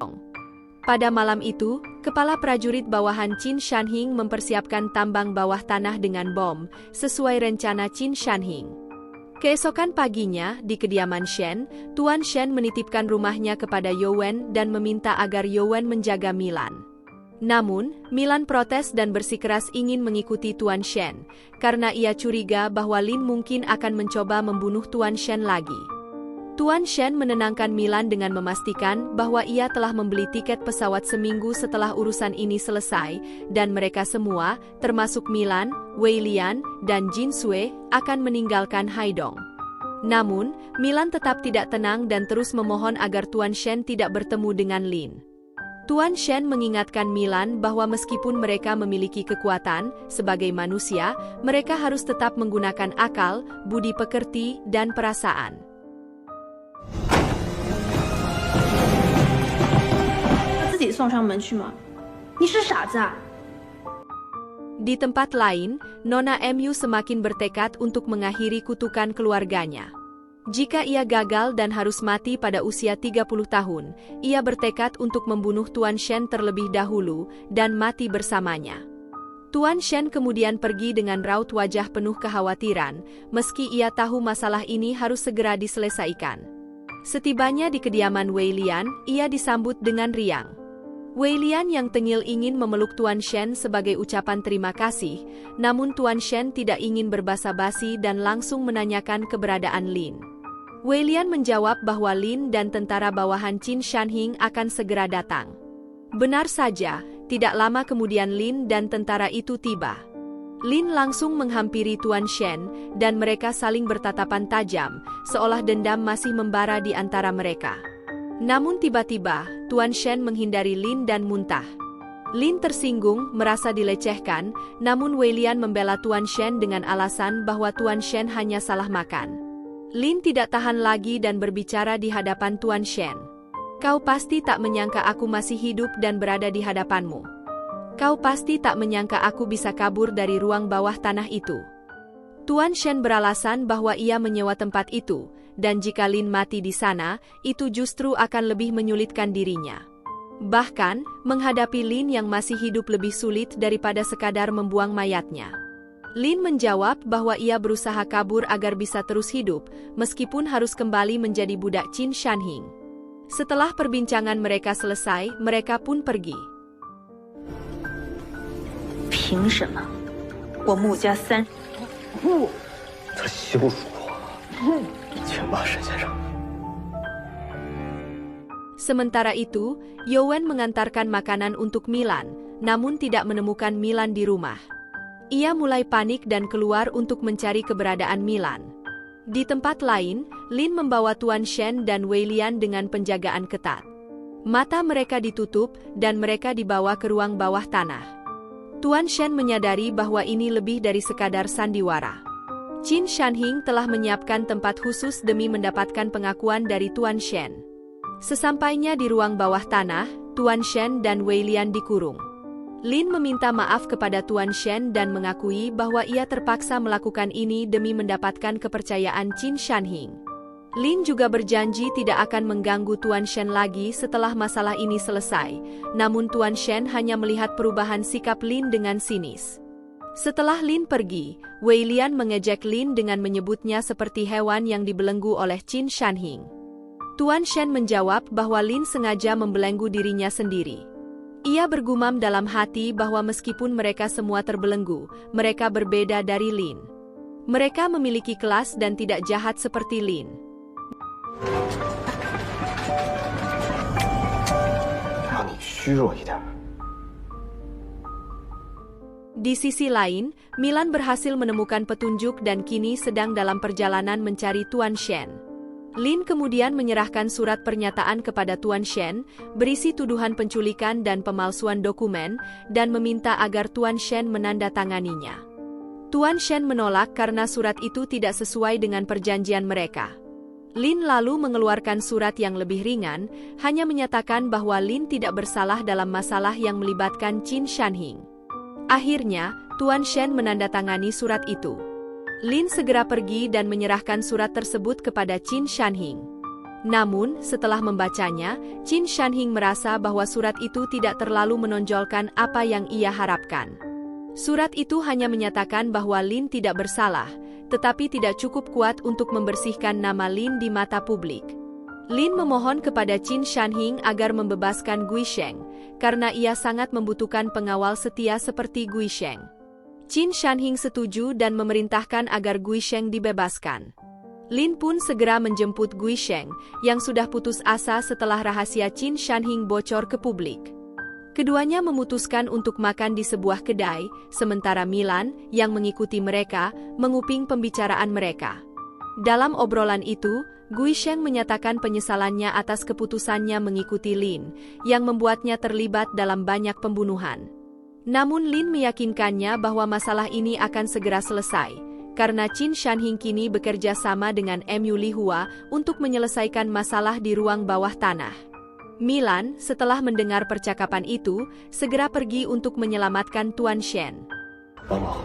Speaker 4: Pada malam itu, kepala prajurit bawahan Qin Shanhing mempersiapkan tambang bawah tanah dengan bom, sesuai rencana Qin Shanhing. Keesokan paginya, di kediaman Shen, Tuan Shen menitipkan rumahnya kepada Youwen dan meminta agar Youwen menjaga Milan. Namun, Milan protes dan bersikeras ingin mengikuti Tuan Shen, karena ia curiga bahwa Lin mungkin akan mencoba membunuh Tuan Shen lagi. Tuan Shen menenangkan Milan dengan memastikan bahwa ia telah membeli tiket pesawat seminggu setelah urusan ini selesai, dan mereka semua, termasuk Milan, Wei Lian, dan Jin Sui, akan meninggalkan Haidong. Namun, Milan tetap tidak tenang dan terus memohon agar Tuan Shen tidak bertemu dengan Lin. Tuan Shen mengingatkan Milan bahwa meskipun mereka memiliki kekuatan, sebagai manusia, mereka harus tetap menggunakan akal, budi pekerti, dan perasaan. Di tempat lain, Nona Mu semakin bertekad untuk mengakhiri kutukan keluarganya. Jika ia gagal dan harus mati pada usia 30 tahun, ia bertekad untuk membunuh Tuan Shen terlebih dahulu dan mati bersamanya. Tuan Shen kemudian pergi dengan raut wajah penuh kekhawatiran, meski ia tahu masalah ini harus segera diselesaikan. Setibanya di kediaman Wei Lian, ia disambut dengan riang. Wei Lian yang tengil ingin memeluk Tuan Shen sebagai ucapan terima kasih, namun Tuan Shen tidak ingin berbasa-basi dan langsung menanyakan keberadaan Lin. Wei Lian menjawab bahwa Lin dan tentara bawahan Qin Shanhing akan segera datang. Benar saja, tidak lama kemudian Lin dan tentara itu tiba. Lin langsung menghampiri Tuan Shen, dan mereka saling bertatapan tajam, seolah dendam masih membara di antara mereka. Namun tiba-tiba, Tuan Shen menghindari Lin dan muntah. Lin tersinggung, merasa dilecehkan, namun Wei Lian membela Tuan Shen dengan alasan bahwa Tuan Shen hanya salah makan. Lin tidak tahan lagi dan berbicara di hadapan Tuan Shen. Kau pasti tak menyangka aku masih hidup dan berada di hadapanmu. Kau pasti tak menyangka aku bisa kabur dari ruang bawah tanah itu. Tuan Shen beralasan bahwa ia menyewa tempat itu, dan jika Lin mati di sana, itu justru akan lebih menyulitkan dirinya. Bahkan, menghadapi Lin yang masih hidup lebih sulit daripada sekadar membuang mayatnya. Lin menjawab bahwa ia berusaha kabur agar bisa terus hidup, meskipun harus kembali menjadi budak Qin Shanhing. Setelah perbincangan mereka selesai, mereka pun pergi.
Speaker 7: 凭什么？我穆家3
Speaker 6: 他羞辱我，请骂沈先生。
Speaker 4: Sementara itu, Yowen mengantarkan makanan untuk Milan, namun tidak menemukan Milan di rumah. Ia mulai panik dan keluar untuk mencari keberadaan Milan. Di tempat lain, Lin membawa Tuan Shen dan Wei Lian dengan penjagaan ketat. Mata mereka ditutup dan mereka dibawa ke ruang bawah tanah. Tuan Shen menyadari bahwa ini lebih dari sekadar sandiwara. Qin Shanhing telah menyiapkan tempat khusus demi mendapatkan pengakuan dari Tuan Shen. Sesampainya di ruang bawah tanah, Tuan Shen dan Wei Lian dikurung. Lin meminta maaf kepada Tuan Shen dan mengakui bahwa ia terpaksa melakukan ini demi mendapatkan kepercayaan Qin Shanhing. Lin juga berjanji tidak akan mengganggu Tuan Shen lagi setelah masalah ini selesai, namun Tuan Shen hanya melihat perubahan sikap Lin dengan sinis. Setelah Lin pergi, Wei Lian mengejek Lin dengan menyebutnya seperti hewan yang dibelenggu oleh Qin Shanhing. Tuan Shen menjawab bahwa Lin sengaja membelenggu dirinya sendiri. Ia bergumam dalam hati bahwa meskipun mereka semua terbelenggu, mereka berbeda dari Lin. Mereka memiliki kelas dan tidak jahat seperti Lin. Di sisi lain, Milan berhasil menemukan petunjuk dan kini sedang dalam perjalanan mencari Tuan Shen. Lin kemudian menyerahkan surat pernyataan kepada Tuan Shen, berisi tuduhan penculikan dan pemalsuan dokumen, dan meminta agar Tuan Shen menandatanganinya. Tuan Shen menolak karena surat itu tidak sesuai dengan perjanjian mereka. Lin lalu mengeluarkan surat yang lebih ringan, hanya menyatakan bahwa Lin tidak bersalah dalam masalah yang melibatkan Qin Shanhing. Akhirnya, Tuan Shen menandatangani surat itu. Lin segera pergi dan menyerahkan surat tersebut kepada Qin Shanhing. Namun, setelah membacanya, Qin Shanhing merasa bahwa surat itu tidak terlalu menonjolkan apa yang ia harapkan. Surat itu hanya menyatakan bahwa Lin tidak bersalah, tetapi tidak cukup kuat untuk membersihkan nama Lin di mata publik. Lin memohon kepada Qin Shanhing agar membebaskan Guisheng, karena ia sangat membutuhkan pengawal setia seperti Guisheng. Qin Shanhing setuju dan memerintahkan agar Guisheng dibebaskan. Lin pun segera menjemput Guisheng, yang sudah putus asa setelah rahasia Qin Shanhing bocor ke publik. Keduanya memutuskan untuk makan di sebuah kedai, sementara Milan, yang mengikuti mereka, menguping pembicaraan mereka. Dalam obrolan itu, Guisheng menyatakan penyesalannya atas keputusannya mengikuti Lin, yang membuatnya terlibat dalam banyak pembunuhan. Namun Lin meyakinkannya bahwa masalah ini akan segera selesai, karena Qin Shanhing kini bekerja sama dengan Mu Lihua untuk menyelesaikan masalah di ruang bawah tanah. Milan, setelah mendengar percakapan itu, segera pergi untuk menyelamatkan Tuan Shen.
Speaker 6: 王老，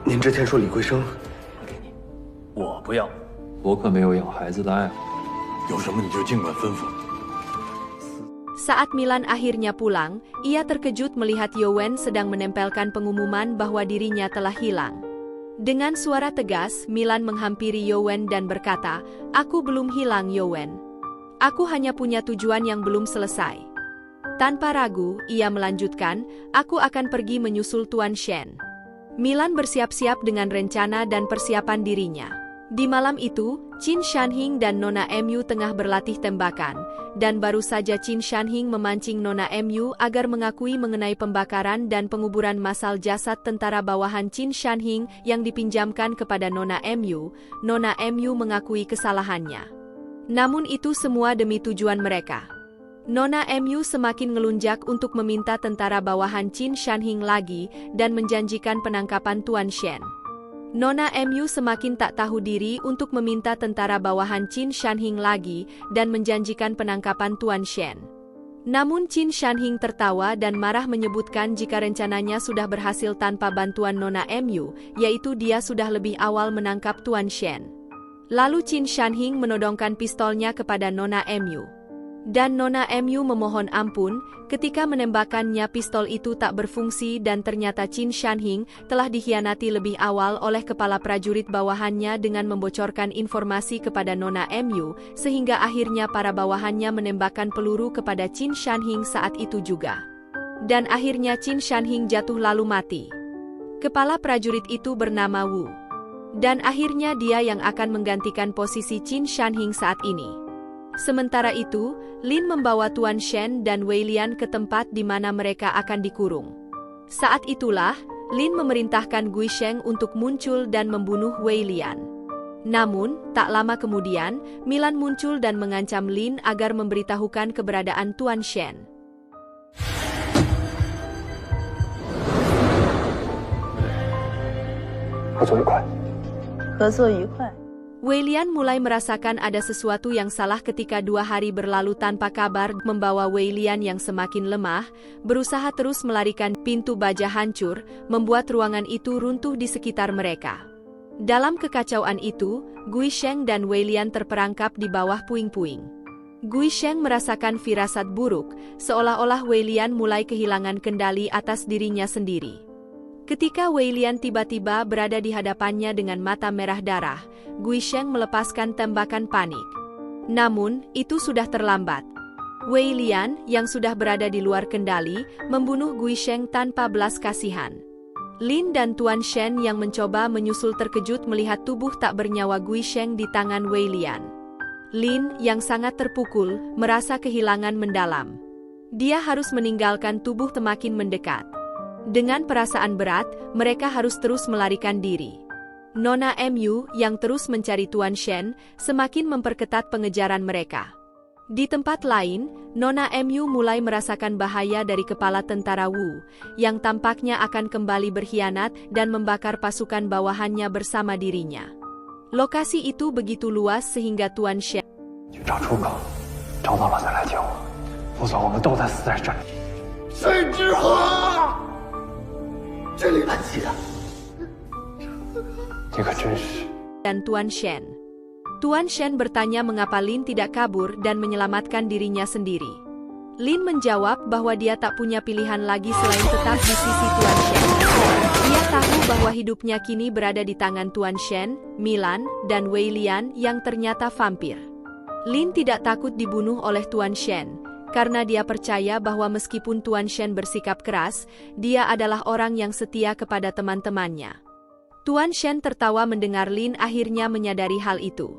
Speaker 6: 您之前说李桂生，
Speaker 5: 我不要，
Speaker 1: 我可没有养孩子的爱好。
Speaker 5: 有什么你就尽管吩咐。
Speaker 4: Saat Milan akhirnya pulang, ia terkejut melihat Yowen sedang menempelkan pengumuman bahwa dirinya telah hilang. Dengan suara tegas, Milan menghampiri Yowen dan berkata, "Aku belum hilang, Yowen. Aku hanya punya tujuan yang belum selesai." Tanpa ragu, ia melanjutkan, "Aku akan pergi menyusul Tuan Shen." Milan bersiap-siap dengan rencana dan persiapan dirinya. Di malam itu, Qin Shanhing dan Nona Mu tengah berlatih tembakan, dan baru saja Qin Shanhing memancing Nona Mu agar mengakui mengenai pembakaran dan penguburan massal jasad tentara bawahan Qin Shanhing yang dipinjamkan kepada Nona Mu. Nona Mu mengakui kesalahannya. Namun itu semua demi tujuan mereka. Nona Mu semakin ngelunjak untuk meminta tentara bawahan Qin Shanhing lagi dan menjanjikan penangkapan Tuan Shen. Nona Mu semakin tak tahu diri untuk meminta tentara bawahan Qin Shanhing lagi dan menjanjikan penangkapan Tuan Shen. Namun Qin Shanhing tertawa dan marah menyebutkan jika rencananya sudah berhasil tanpa bantuan Nona Mu, yaitu dia sudah lebih awal menangkap Tuan Shen. Lalu Qin Shanhing menodongkan pistolnya kepada Nona Mu. Dan Nona Mu memohon ampun, ketika menembakkannya pistol itu tak berfungsi dan ternyata Qin Shanhing telah dikhianati lebih awal oleh kepala prajurit bawahannya dengan membocorkan informasi kepada Nona Mu, sehingga akhirnya para bawahannya menembakkan peluru kepada Qin Shanhing saat itu juga. Dan akhirnya Qin Shanhing jatuh lalu mati. Kepala prajurit itu bernama Wu. Dan akhirnya dia yang akan menggantikan posisi Qin Shanhing saat ini. Sementara itu, Lin membawa Tuan Shen dan Wei Lian ke tempat di mana mereka akan dikurung. Saat itulah, Lin memerintahkan Guisheng untuk muncul dan membunuh Wei Lian. Namun, tak lama kemudian, Milan muncul dan mengancam Lin agar memberitahukan keberadaan Tuan Shen.
Speaker 7: 合作愉快。
Speaker 4: Wei Lian mulai merasakan ada sesuatu yang salah ketika 2 hari berlalu tanpa kabar, membawa Wei Lian yang semakin lemah, berusaha terus melarikan pintu baja hancur, membuat ruangan itu runtuh di sekitar mereka. Dalam kekacauan itu, Guisheng dan Wei Lian terperangkap di bawah puing-puing. Guisheng merasakan firasat buruk, seolah-olah Wei Lian mulai kehilangan kendali atas dirinya sendiri. Ketika Wei Lian tiba-tiba berada di hadapannya dengan mata merah darah, Guisheng melepaskan tembakan panik. Namun, itu sudah terlambat. Wei Lian, yang sudah berada di luar kendali, membunuh Guisheng tanpa belas kasihan. Lin dan Tuan Shen yang mencoba menyusul terkejut melihat tubuh tak bernyawa Guisheng di tangan Wei Lian. Lin, yang sangat terpukul, merasa kehilangan mendalam. Dia harus meninggalkan tubuh semakin mendekat. Dengan perasaan berat, mereka harus terus melarikan diri. Nona Mu, yang terus mencari Tuan Shen, semakin memperketat pengejaran mereka. Di tempat lain, Nona Mu mulai merasakan bahaya dari kepala tentara Wu, yang tampaknya akan kembali berkhianat dan membakar pasukan bawahannya bersama dirinya. Lokasi itu begitu luas sehingga Tuan Shen
Speaker 1: 去找出口，找到了再来救我，否则我们都得死在这里。
Speaker 2: 水之河，这里安息的。
Speaker 1: 你可真是。
Speaker 4: dan Tuan Shen. Tuan Shen bertanya mengapa Lin tidak kabur dan menyelamatkan dirinya sendiri. Lin menjawab bahwa dia tak punya pilihan lagi selain tetap di sisi Tuan Shen. Ia tahu bahwa hidupnya kini berada di tangan Tuan Shen, Milan, dan Wei Lian yang ternyata vampir. Lin tidak takut dibunuh oleh Tuan Shen, karena dia percaya bahwa meskipun Tuan Shen bersikap keras, dia adalah orang yang setia kepada teman-temannya. Tuan Shen tertawa mendengar Lin akhirnya menyadari hal itu.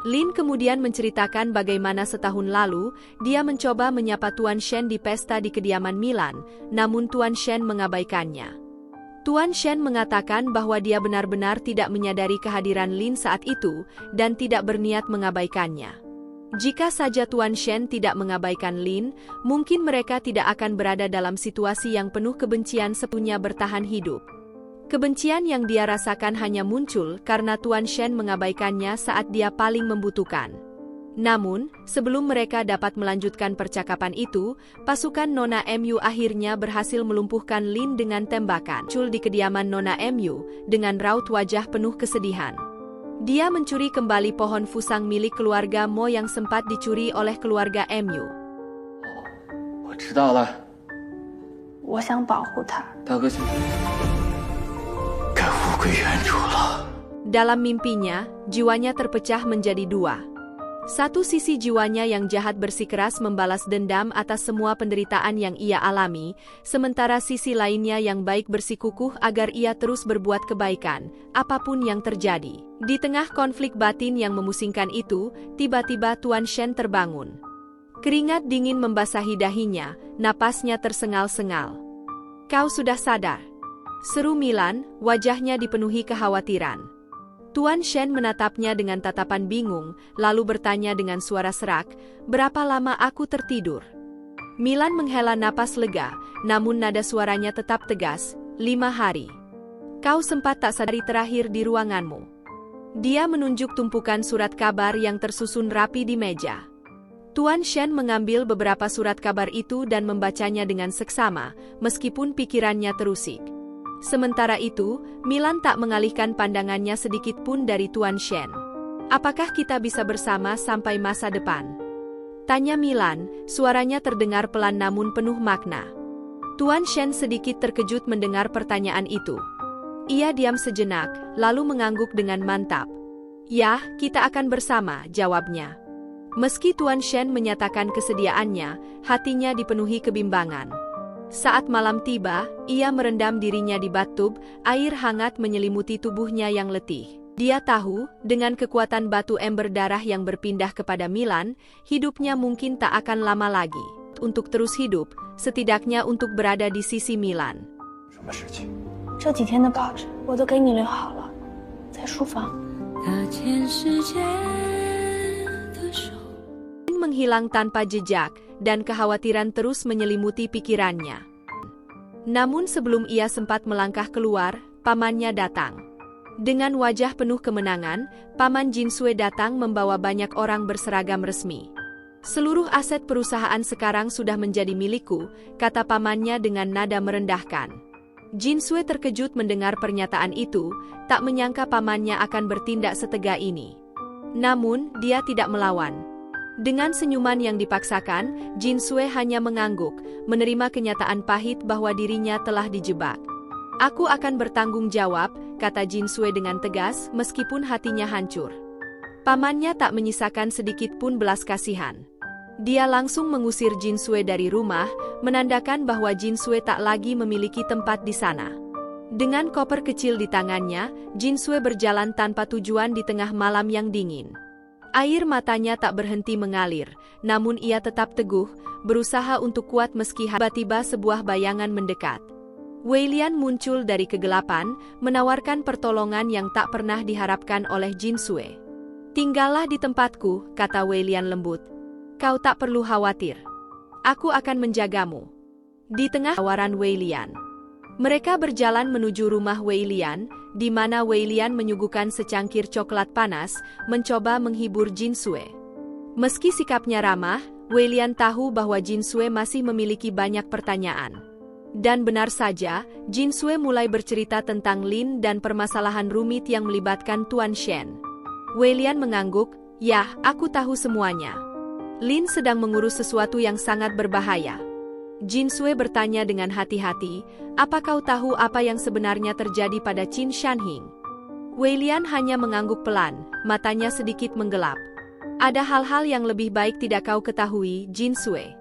Speaker 4: Lin kemudian menceritakan bagaimana setahun lalu, dia mencoba menyapa Tuan Shen di pesta di kediaman Milan, namun Tuan Shen mengabaikannya. Tuan Shen mengatakan bahwa dia benar-benar tidak menyadari kehadiran Lin saat itu, dan tidak berniat mengabaikannya. Jika saja Tuan Shen tidak mengabaikan Lin, mungkin mereka tidak akan berada dalam situasi yang penuh kebencian sepenuhnya bertahan hidup. Kebencian yang dia rasakan hanya muncul karena Tuan Shen mengabaikannya saat dia paling membutuhkan. Namun, sebelum mereka dapat melanjutkan percakapan itu, pasukan Nona MU akhirnya berhasil melumpuhkan Lin dengan tembakan. Muncul di kediaman Nona MU dengan raut wajah penuh kesedihan. Dia mencuri kembali pohon fusang milik keluarga Mo yang sempat dicuri oleh keluarga MU.
Speaker 5: 我知道了，
Speaker 3: 我想保护他。
Speaker 5: 大哥，该物归原主了。
Speaker 4: Dalam mimpinya, jiwanya terpecah menjadi dua. Satu sisi jiwanya yang jahat bersikeras membalas dendam atas semua penderitaan yang ia alami, sementara sisi lainnya yang baik bersikukuh agar ia terus berbuat kebaikan, apapun yang terjadi. Di tengah konflik batin yang memusingkan itu, tiba-tiba Tuan Shen terbangun. Keringat dingin membasahi dahinya, napasnya tersengal-sengal. "Kau sudah sadar?" seru Milan, wajahnya dipenuhi kekhawatiran. Tuan Shen menatapnya dengan tatapan bingung, lalu bertanya dengan suara serak, "Berapa lama aku tertidur?" Milan menghela napas lega, namun nada suaranya tetap tegas, 5 hari. "Kau sempat tak sadari terakhir di ruanganmu." Dia menunjuk tumpukan surat kabar yang tersusun rapi di meja. Tuan Shen mengambil beberapa surat kabar itu dan membacanya dengan seksama, meskipun pikirannya terusik. Sementara itu, Milan tak mengalihkan pandangannya sedikit pun dari Tuan Shen. "Apakah kita bisa bersama sampai masa depan?" tanya Milan, suaranya terdengar pelan namun penuh makna. Tuan Shen sedikit terkejut mendengar pertanyaan itu. Ia diam sejenak, lalu mengangguk dengan mantap. "Ya, kita akan bersama," jawabnya. Meski Tuan Shen menyatakan kesediaannya, hatinya dipenuhi kebimbangan. Saat malam tiba, ia merendam dirinya di bathtub, air hangat menyelimuti tubuhnya yang letih. Dia tahu, dengan kekuatan batu ember darah yang berpindah kepada Milan, hidupnya mungkin tak akan lama lagi. Untuk terus hidup, setidaknya untuk berada di sisi Milan.
Speaker 1: 什么事情？
Speaker 3: 这几天的报纸我都给你留好了，在书房。
Speaker 4: Menghilang tanpa jejak, dan kekhawatiran terus menyelimuti pikirannya. Namun sebelum ia sempat melangkah keluar, pamannya datang. Dengan wajah penuh kemenangan, Paman Jinsue datang membawa banyak orang berseragam resmi. "Seluruh aset perusahaan sekarang sudah menjadi milikku," kata pamannya dengan nada merendahkan. Jinsue terkejut mendengar pernyataan itu, tak menyangka pamannya akan bertindak setega ini. Namun, dia tidak melawan. Dengan senyuman yang dipaksakan, Jinsue hanya mengangguk, menerima kenyataan pahit bahwa dirinya telah dijebak. "Aku akan bertanggung jawab," kata Jinsue dengan tegas, meskipun hatinya hancur. Pamannya tak menyisakan sedikit pun belas kasihan. Dia langsung mengusir Jinsue dari rumah, menandakan bahwa Jinsue tak lagi memiliki tempat di sana. Dengan koper kecil di tangannya, Jinsue berjalan tanpa tujuan di tengah malam yang dingin. Air matanya tak berhenti mengalir, namun ia tetap teguh, berusaha untuk kuat meski tiba-tiba sebuah bayangan mendekat. Wei Lian muncul dari kegelapan, menawarkan pertolongan yang tak pernah diharapkan oleh Jinsue. "Tinggallah di tempatku," kata Wei Lian lembut. "Kau tak perlu khawatir. Aku akan menjagamu." Di tengah tawaran Wei Lian, mereka berjalan menuju rumah Wei Lian, di mana Wei Lian menyuguhkan secangkir coklat panas, mencoba menghibur Jinsue. Meski sikapnya ramah, Wei Lian tahu bahwa Jinsue masih memiliki banyak pertanyaan. Dan benar saja, Jinsue mulai bercerita tentang Lin dan permasalahan rumit yang melibatkan Tuan Shen. Wei Lian mengangguk, "Ya, aku tahu semuanya. Lin sedang mengurus sesuatu yang sangat berbahaya." Jinsue bertanya dengan hati-hati, "Apa kau tahu apa yang sebenarnya terjadi pada Qin Shanhing?" Wei Lian hanya mengangguk pelan, matanya sedikit menggelap. Ada hal-hal yang lebih baik tidak kau ketahui, Jin Sui.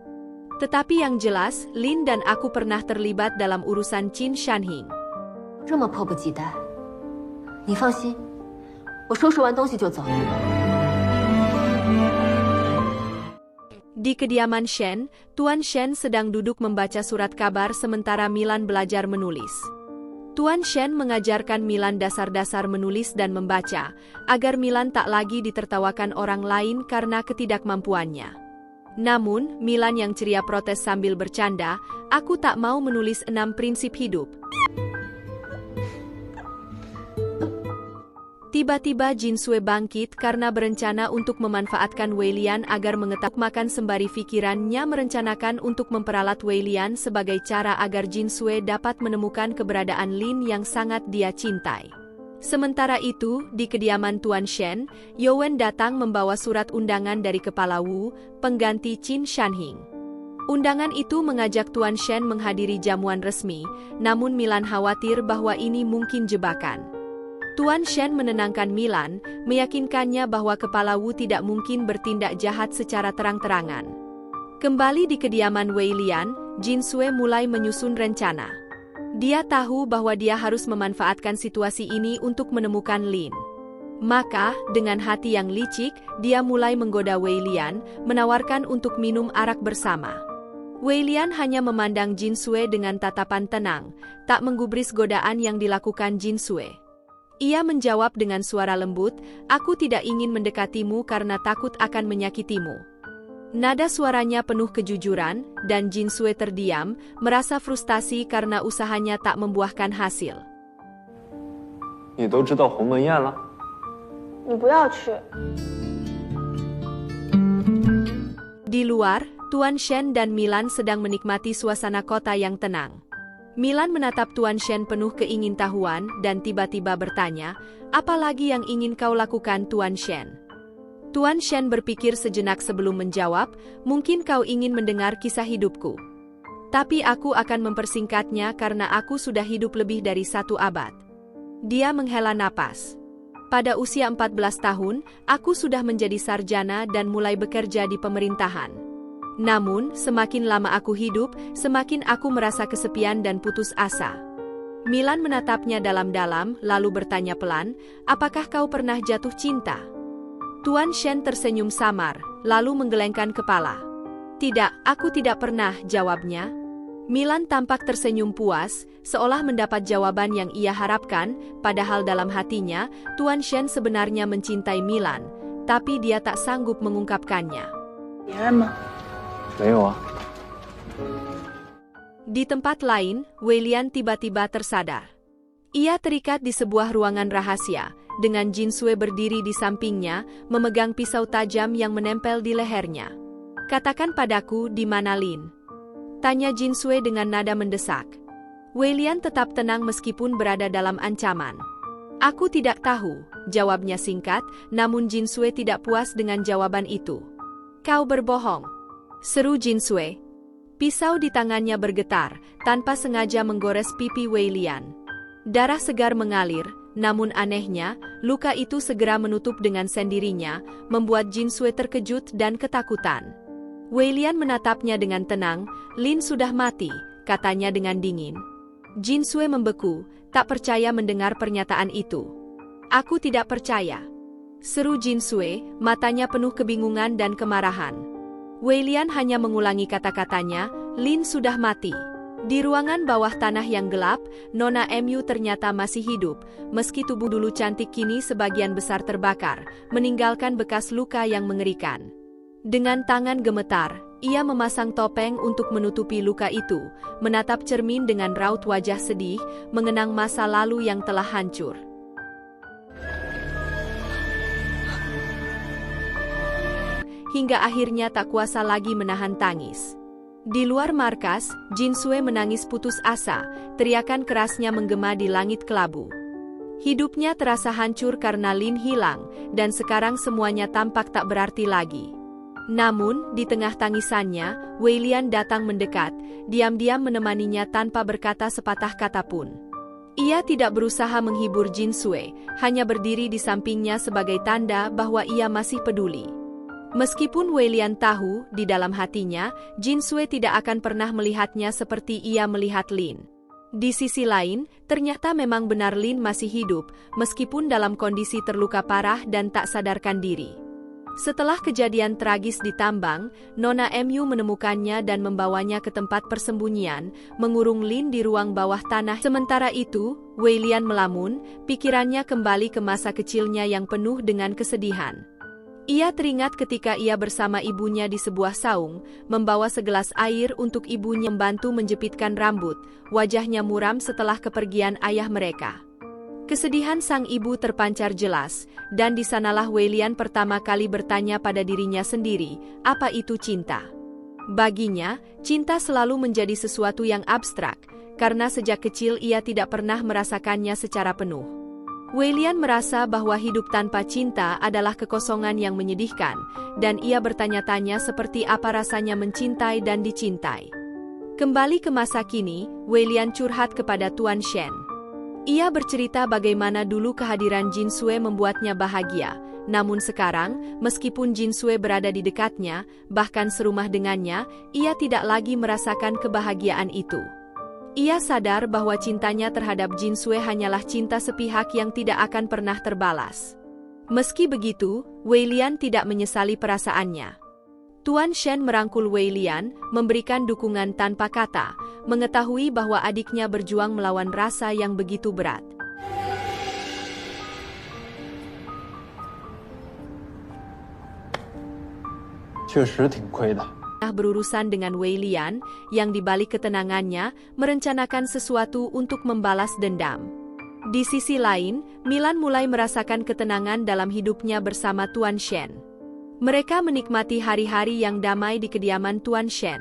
Speaker 4: Tetapi yang jelas, Lin dan aku pernah terlibat dalam urusan Qin Shanhing.
Speaker 8: 这么迫不及待，你放心，我收拾完东西就走。
Speaker 4: Di kediaman Shen, Tuan Shen sedang duduk membaca surat kabar sementara Milan belajar menulis. Tuan Shen mengajarkan Milan dasar-dasar menulis dan membaca, agar Milan tak lagi ditertawakan orang lain karena ketidakmampuannya. Namun, Milan yang ceria protes sambil bercanda, aku tak mau menulis 6 prinsip hidup. Tiba-tiba Jin Sui bangkit karena berencana untuk memanfaatkan Wei Lian agar mengetak makan sembari pikirannya merencanakan untuk memperalat Wei Lian sebagai cara agar Jin Sui dapat menemukan keberadaan Lin yang sangat dia cintai. Sementara itu, di kediaman Tuan Shen, Yowen datang membawa surat undangan dari Kepala Wu, pengganti Qin Shanhing. Undangan itu mengajak Tuan Shen menghadiri jamuan resmi, namun Milan khawatir bahwa ini mungkin jebakan. Tuan Shen menenangkan Milan, meyakinkannya bahwa Kepala Wu tidak mungkin bertindak jahat secara terang-terangan. Kembali di kediaman Wei Lian, Jin Sui mulai menyusun rencana. Dia tahu bahwa dia harus memanfaatkan situasi ini untuk menemukan Lin. Maka, dengan hati yang licik, dia mulai menggoda Wei Lian, menawarkan untuk minum arak bersama. Wei Lian hanya memandang Jin Sui dengan tatapan tenang, tak menggubris godaan yang dilakukan Jin Sui. Ia menjawab dengan suara lembut, "Aku tidak ingin mendekatimu karena takut akan menyakitimu." Nada suaranya penuh kejujuran, dan Jin Sui terdiam, merasa frustasi karena usahanya tak membuahkan hasil.
Speaker 1: 你都知道鸿门宴了？
Speaker 3: 你不要去。
Speaker 4: Di luar, Tuan Shen dan Milan sedang menikmati suasana kota yang tenang. Milan menatap Tuan Shen penuh keingintahuan dan tiba-tiba bertanya, "Apa lagi yang ingin kau lakukan, Tuan Shen?" Tuan Shen berpikir sejenak sebelum menjawab, "Mungkin kau ingin mendengar kisah hidupku. Tapi aku akan mempersingkatnya karena aku sudah hidup lebih dari 1 abad." Dia menghela napas. Pada usia 14 tahun, aku sudah menjadi sarjana dan mulai bekerja di pemerintahan. Namun, semakin lama aku hidup, semakin aku merasa kesepian dan putus asa. Milan menatapnya dalam-dalam, lalu bertanya pelan, "Apakah kau pernah jatuh cinta?" Tuan Shen tersenyum samar, lalu menggelengkan kepala. "Tidak, aku tidak pernah," jawabnya. Milan tampak tersenyum puas, seolah mendapat jawaban yang ia harapkan, padahal dalam hatinya, Tuan Shen sebenarnya mencintai Milan, tapi dia tak sanggup mengungkapkannya. Di tempat lain, Wei Lian tiba-tiba tersadar. Ia terikat di sebuah ruangan rahasia, dengan Jin Sui berdiri di sampingnya, memegang pisau tajam yang menempel di lehernya. "Katakan padaku di mana Lin?" tanya Jin Sui dengan nada mendesak. Wei Lian tetap tenang meskipun berada dalam ancaman. "Aku tidak tahu," jawabnya singkat, namun Jin Sui tidak puas dengan jawaban itu. "Kau berbohong," seru Jin Sui. Pisau di tangannya bergetar, tanpa sengaja menggores pipi Wei Lian. Darah segar mengalir, namun anehnya, luka itu segera menutup dengan sendirinya, membuat Jin Sui terkejut dan ketakutan. Wei Lian menatapnya dengan tenang, "Lin sudah mati," katanya dengan dingin. Jin Sui membeku, tak percaya mendengar pernyataan itu. "Aku tidak percaya," seru Jin Sui, matanya penuh kebingungan dan kemarahan. Wei Lian hanya mengulangi kata-katanya, "Lin sudah mati." Di ruangan bawah tanah yang gelap, Nona Mu ternyata masih hidup, meski tubuh dulu cantik kini sebagian besar terbakar, meninggalkan bekas luka yang mengerikan. Dengan tangan gemetar, ia memasang topeng untuk menutupi luka itu, menatap cermin dengan raut wajah sedih, mengenang masa lalu yang telah hancur. Hingga akhirnya tak kuasa lagi menahan tangis. Di luar markas, Jin Sui menangis putus asa, teriakan kerasnya menggema di langit kelabu. Hidupnya terasa hancur karena Lin hilang, dan sekarang semuanya tampak tak berarti lagi. Namun, di tengah tangisannya, Wei Lian datang mendekat, diam-diam menemaninya tanpa berkata sepatah kata pun. Ia tidak berusaha menghibur Jin Sui, hanya berdiri di sampingnya sebagai tanda bahwa ia masih peduli. Meskipun Wei Lian tahu di dalam hatinya, Jin Sui tidak akan pernah melihatnya seperti ia melihat Lin. Di sisi lain, ternyata memang benar Lin masih hidup, meskipun dalam kondisi terluka parah dan tak sadarkan diri. Setelah kejadian tragis di tambang, Nona Mu menemukannya dan membawanya ke tempat persembunyian, mengurung Lin di ruang bawah tanah. Sementara itu, Wei Lian melamun, pikirannya kembali ke masa kecilnya yang penuh dengan kesedihan. Ia teringat ketika ia bersama ibunya di sebuah saung, membawa segelas air untuk ibunya membantu menjepitkan rambut, wajahnya muram setelah kepergian ayah mereka. Kesedihan sang ibu terpancar jelas, dan di sanalah Wei Lian pertama kali bertanya pada dirinya sendiri, apa itu cinta? Baginya, cinta selalu menjadi sesuatu yang abstrak, karena sejak kecil ia tidak pernah merasakannya secara penuh. Wei Lian merasa bahwa hidup tanpa cinta adalah kekosongan yang menyedihkan, dan ia bertanya-tanya seperti apa rasanya mencintai dan dicintai. Kembali ke masa kini, Wei Lian curhat kepada Tuan Shen. Ia bercerita bagaimana dulu kehadiran Jin Sui membuatnya bahagia, namun sekarang, meskipun Jin Sui berada di dekatnya, bahkan serumah dengannya, ia tidak lagi merasakan kebahagiaan itu. Ia sadar bahwa cintanya terhadap Jin Sui hanyalah cinta sepihak yang tidak akan pernah terbalas. Meski begitu, Wei Lian tidak menyesali perasaannya. Tuan Shen merangkul Wei Lian, memberikan dukungan tanpa kata, mengetahui bahwa adiknya berjuang melawan rasa yang begitu berat. Berurusan dengan Wei Lian, yang dibalik ketenangannya, merencanakan sesuatu untuk membalas dendam. Di sisi lain, Milan mulai merasakan ketenangan dalam hidupnya bersama Tuan Shen. Mereka menikmati hari-hari yang damai di kediaman Tuan Shen.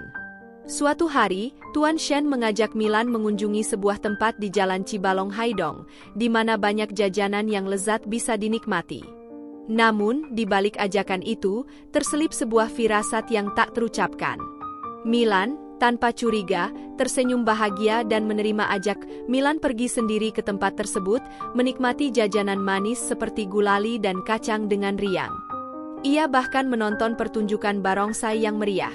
Speaker 4: Suatu hari, Tuan Shen mengajak Milan mengunjungi sebuah tempat di Jalan Cibalong Haidong, di mana banyak jajanan yang lezat bisa dinikmati. Namun, di balik ajakan itu, terselip sebuah firasat yang tak terucapkan. Milan, tanpa curiga, tersenyum bahagia dan menerima ajak. Milan pergi sendiri ke tempat tersebut, menikmati jajanan manis seperti gulali dan kacang dengan riang. Ia bahkan menonton pertunjukan barongsai yang meriah.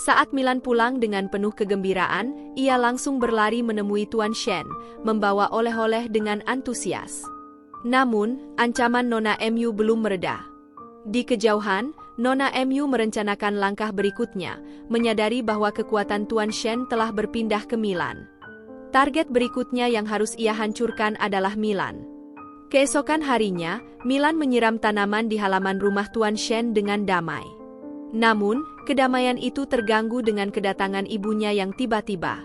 Speaker 4: Saat Milan pulang dengan penuh kegembiraan, ia langsung berlari menemui Tuan Shen, membawa oleh-oleh dengan antusias. Namun, ancaman Nona Mu belum mereda. Di kejauhan, Nona Mu merencanakan langkah berikutnya, menyadari bahwa kekuatan Tuan Shen telah berpindah ke Milan. Target berikutnya yang harus ia hancurkan adalah Milan. Keesokan harinya, Milan menyiram tanaman di halaman rumah Tuan Shen dengan damai. Namun, kedamaian itu terganggu dengan kedatangan ibunya yang tiba-tiba.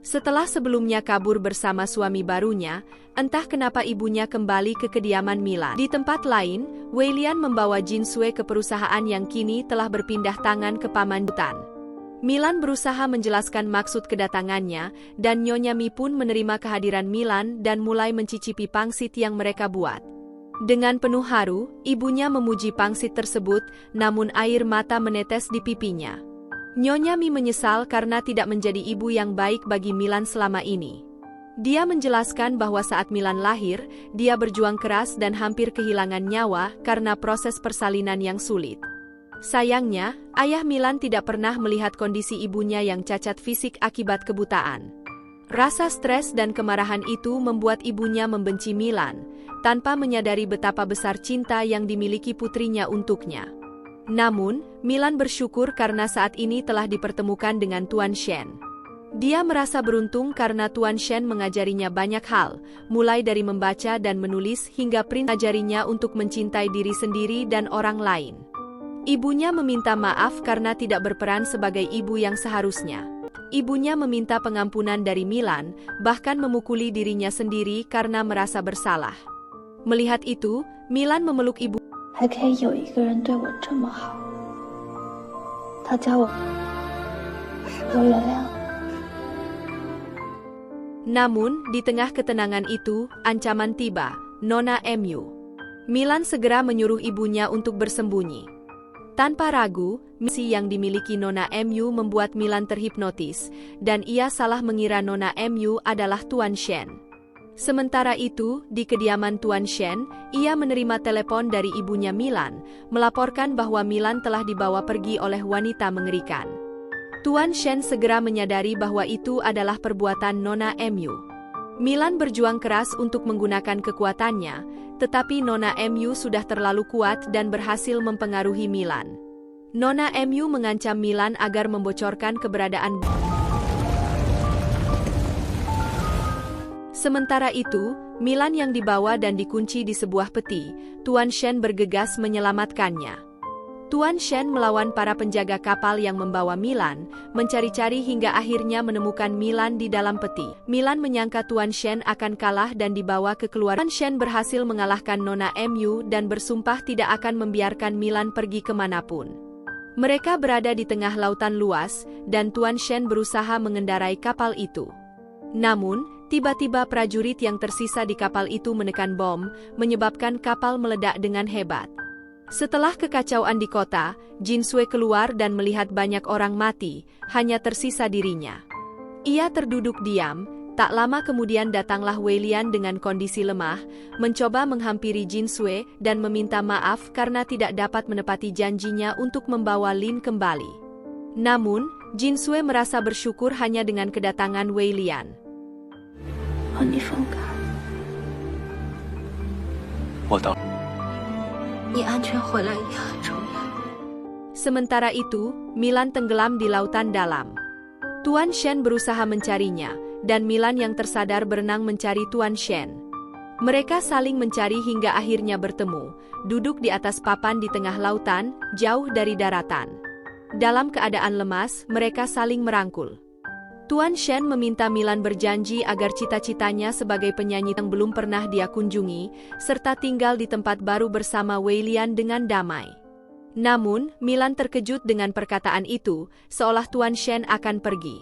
Speaker 4: Setelah sebelumnya kabur bersama suami barunya, entah kenapa ibunya kembali ke kediaman Milan. Di tempat lain, Wei Lian membawa Jin Sui ke perusahaan yang kini telah berpindah tangan ke Paman Dutan. Milan berusaha menjelaskan maksud kedatangannya, dan Nyonya Mi pun menerima kehadiran Milan dan mulai mencicipi pangsit yang mereka buat. Dengan penuh haru, ibunya memuji pangsit tersebut, namun air mata menetes di pipinya. Nyonya Mi menyesal karena tidak menjadi ibu yang baik bagi Milan selama ini. Dia menjelaskan bahwa saat Milan lahir, dia berjuang keras dan hampir kehilangan nyawa karena proses persalinan yang sulit. Sayangnya, ayah Milan tidak pernah melihat kondisi ibunya yang cacat fisik akibat kebutaan. Rasa stres dan kemarahan itu membuat ibunya membenci Milan, tanpa menyadari betapa besar cinta yang dimiliki putrinya untuknya. Namun, Milan bersyukur karena saat ini telah dipertemukan dengan Tuan Shen. Dia merasa beruntung karena Tuan Shen mengajarinya banyak hal, mulai dari membaca dan menulis hingga mengajarinya untuk mencintai diri sendiri dan orang lain. Ibunya meminta maaf karena tidak berperan sebagai ibu yang seharusnya. Ibunya meminta pengampunan dari Milan, bahkan memukuli dirinya sendiri karena merasa bersalah. Melihat itu, Milan memeluk ibu. Namun, di tengah ketenangan itu, ancaman tiba, Nona Mu. Milan segera menyuruh ibunya untuk bersembunyi. Tanpa ragu, misi yang dimiliki Nona Mu membuat Milan terhipnotis, dan ia salah mengira Nona Mu adalah Tuan Shen. Sementara itu, di kediaman Tuan Shen, ia menerima telepon dari ibunya Milan, melaporkan bahwa Milan telah dibawa pergi oleh wanita mengerikan. Tuan Shen segera menyadari bahwa itu adalah perbuatan Nona Mu. Milan berjuang keras untuk menggunakan kekuatannya, tetapi Nona Mu sudah terlalu kuat dan berhasil mempengaruhi Milan. Nona Mu mengancam Milan agar membocorkan keberadaan. Sementara itu, Milan yang dibawa dan dikunci di sebuah peti, Tuan Shen bergegas menyelamatkannya. Tuan Shen melawan para penjaga kapal yang membawa Milan, mencari-cari hingga akhirnya menemukan Milan di dalam peti. Milan menyangka Tuan Shen akan kalah dan dibawa ke keluarga. Tuan Shen berhasil mengalahkan Nona Mu dan bersumpah tidak akan membiarkan Milan pergi kemanapun. Mereka berada di tengah lautan luas, dan Tuan Shen berusaha mengendarai kapal itu. Namun, tiba-tiba prajurit yang tersisa di kapal itu menekan bom, menyebabkan kapal meledak dengan hebat. Setelah kekacauan di kota, Jin Sui keluar dan melihat banyak orang mati, hanya tersisa dirinya. Ia terduduk diam, tak lama kemudian datanglah Wei Lian dengan kondisi lemah, mencoba menghampiri Jin Sui dan meminta maaf karena tidak dapat menepati janjinya untuk membawa Lin kembali. Namun, Jin Sui merasa bersyukur hanya dengan kedatangan Wei Lian. Sementara itu, Milan tenggelam di lautan dalam. Tuan Shen berusaha mencarinya, dan Milan yang tersadar berenang mencari Tuan Shen. Mereka saling mencari hingga akhirnya bertemu, duduk di atas papan di tengah lautan, jauh dari daratan. Dalam keadaan lemas, mereka saling merangkul. Tuan Shen meminta Milan berjanji agar cita-citanya sebagai penyanyi yang belum pernah dia kunjungi, serta tinggal di tempat baru bersama Wei Lian dengan damai. Namun, Milan terkejut dengan perkataan itu, seolah Tuan Shen akan pergi.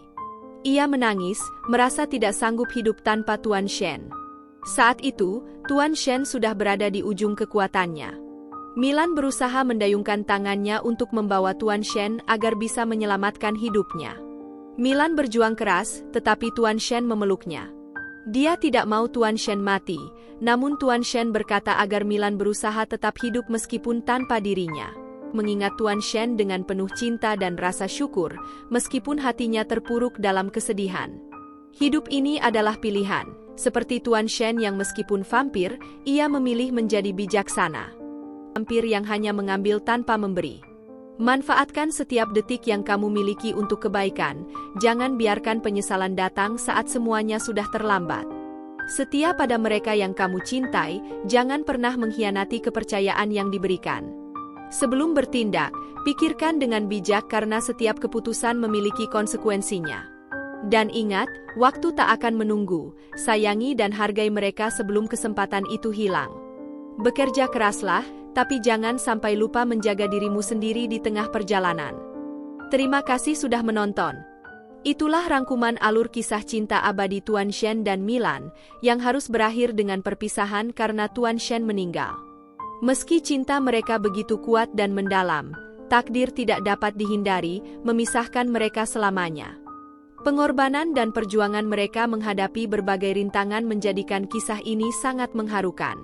Speaker 4: Ia menangis, merasa tidak sanggup hidup tanpa Tuan Shen. Saat itu, Tuan Shen sudah berada di ujung kekuatannya. Milan berusaha mendayungkan tangannya untuk membawa Tuan Shen agar bisa menyelamatkan hidupnya. Milan berjuang keras, tetapi Tuan Shen memeluknya. Dia tidak mau Tuan Shen mati, namun Tuan Shen berkata agar Milan berusaha tetap hidup meskipun tanpa dirinya. Mengingat Tuan Shen dengan penuh cinta dan rasa syukur, meskipun hatinya terpuruk dalam kesedihan. Hidup ini adalah pilihan, seperti Tuan Shen yang meskipun vampir, ia memilih menjadi bijaksana. Vampir yang hanya mengambil tanpa memberi. Manfaatkan setiap detik yang kamu miliki untuk kebaikan, jangan biarkan penyesalan datang saat semuanya sudah terlambat. Setia pada mereka yang kamu cintai, jangan pernah mengkhianati kepercayaan yang diberikan. Sebelum bertindak, pikirkan dengan bijak karena setiap keputusan memiliki konsekuensinya. Dan ingat, waktu tak akan menunggu, sayangi dan hargai mereka sebelum kesempatan itu hilang. Bekerja keraslah, tapi jangan sampai lupa menjaga dirimu sendiri di tengah perjalanan. Terima kasih sudah menonton. Itulah rangkuman alur kisah cinta abadi Tuan Shen dan Milan, yang harus berakhir dengan perpisahan karena Tuan Shen meninggal. Meski cinta mereka begitu kuat dan mendalam, takdir tidak dapat dihindari, memisahkan mereka selamanya. Pengorbanan dan perjuangan mereka menghadapi berbagai rintangan menjadikan kisah ini sangat mengharukan.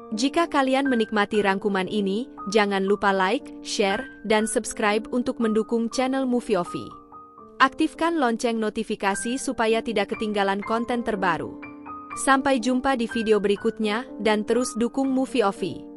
Speaker 4: Jika kalian menikmati rangkuman ini, jangan lupa like, share, dan subscribe untuk mendukung channel Movie Ovi. Aktifkan lonceng notifikasi supaya tidak ketinggalan konten terbaru. Sampai jumpa di video berikutnya, dan terus dukung Movie Ovi.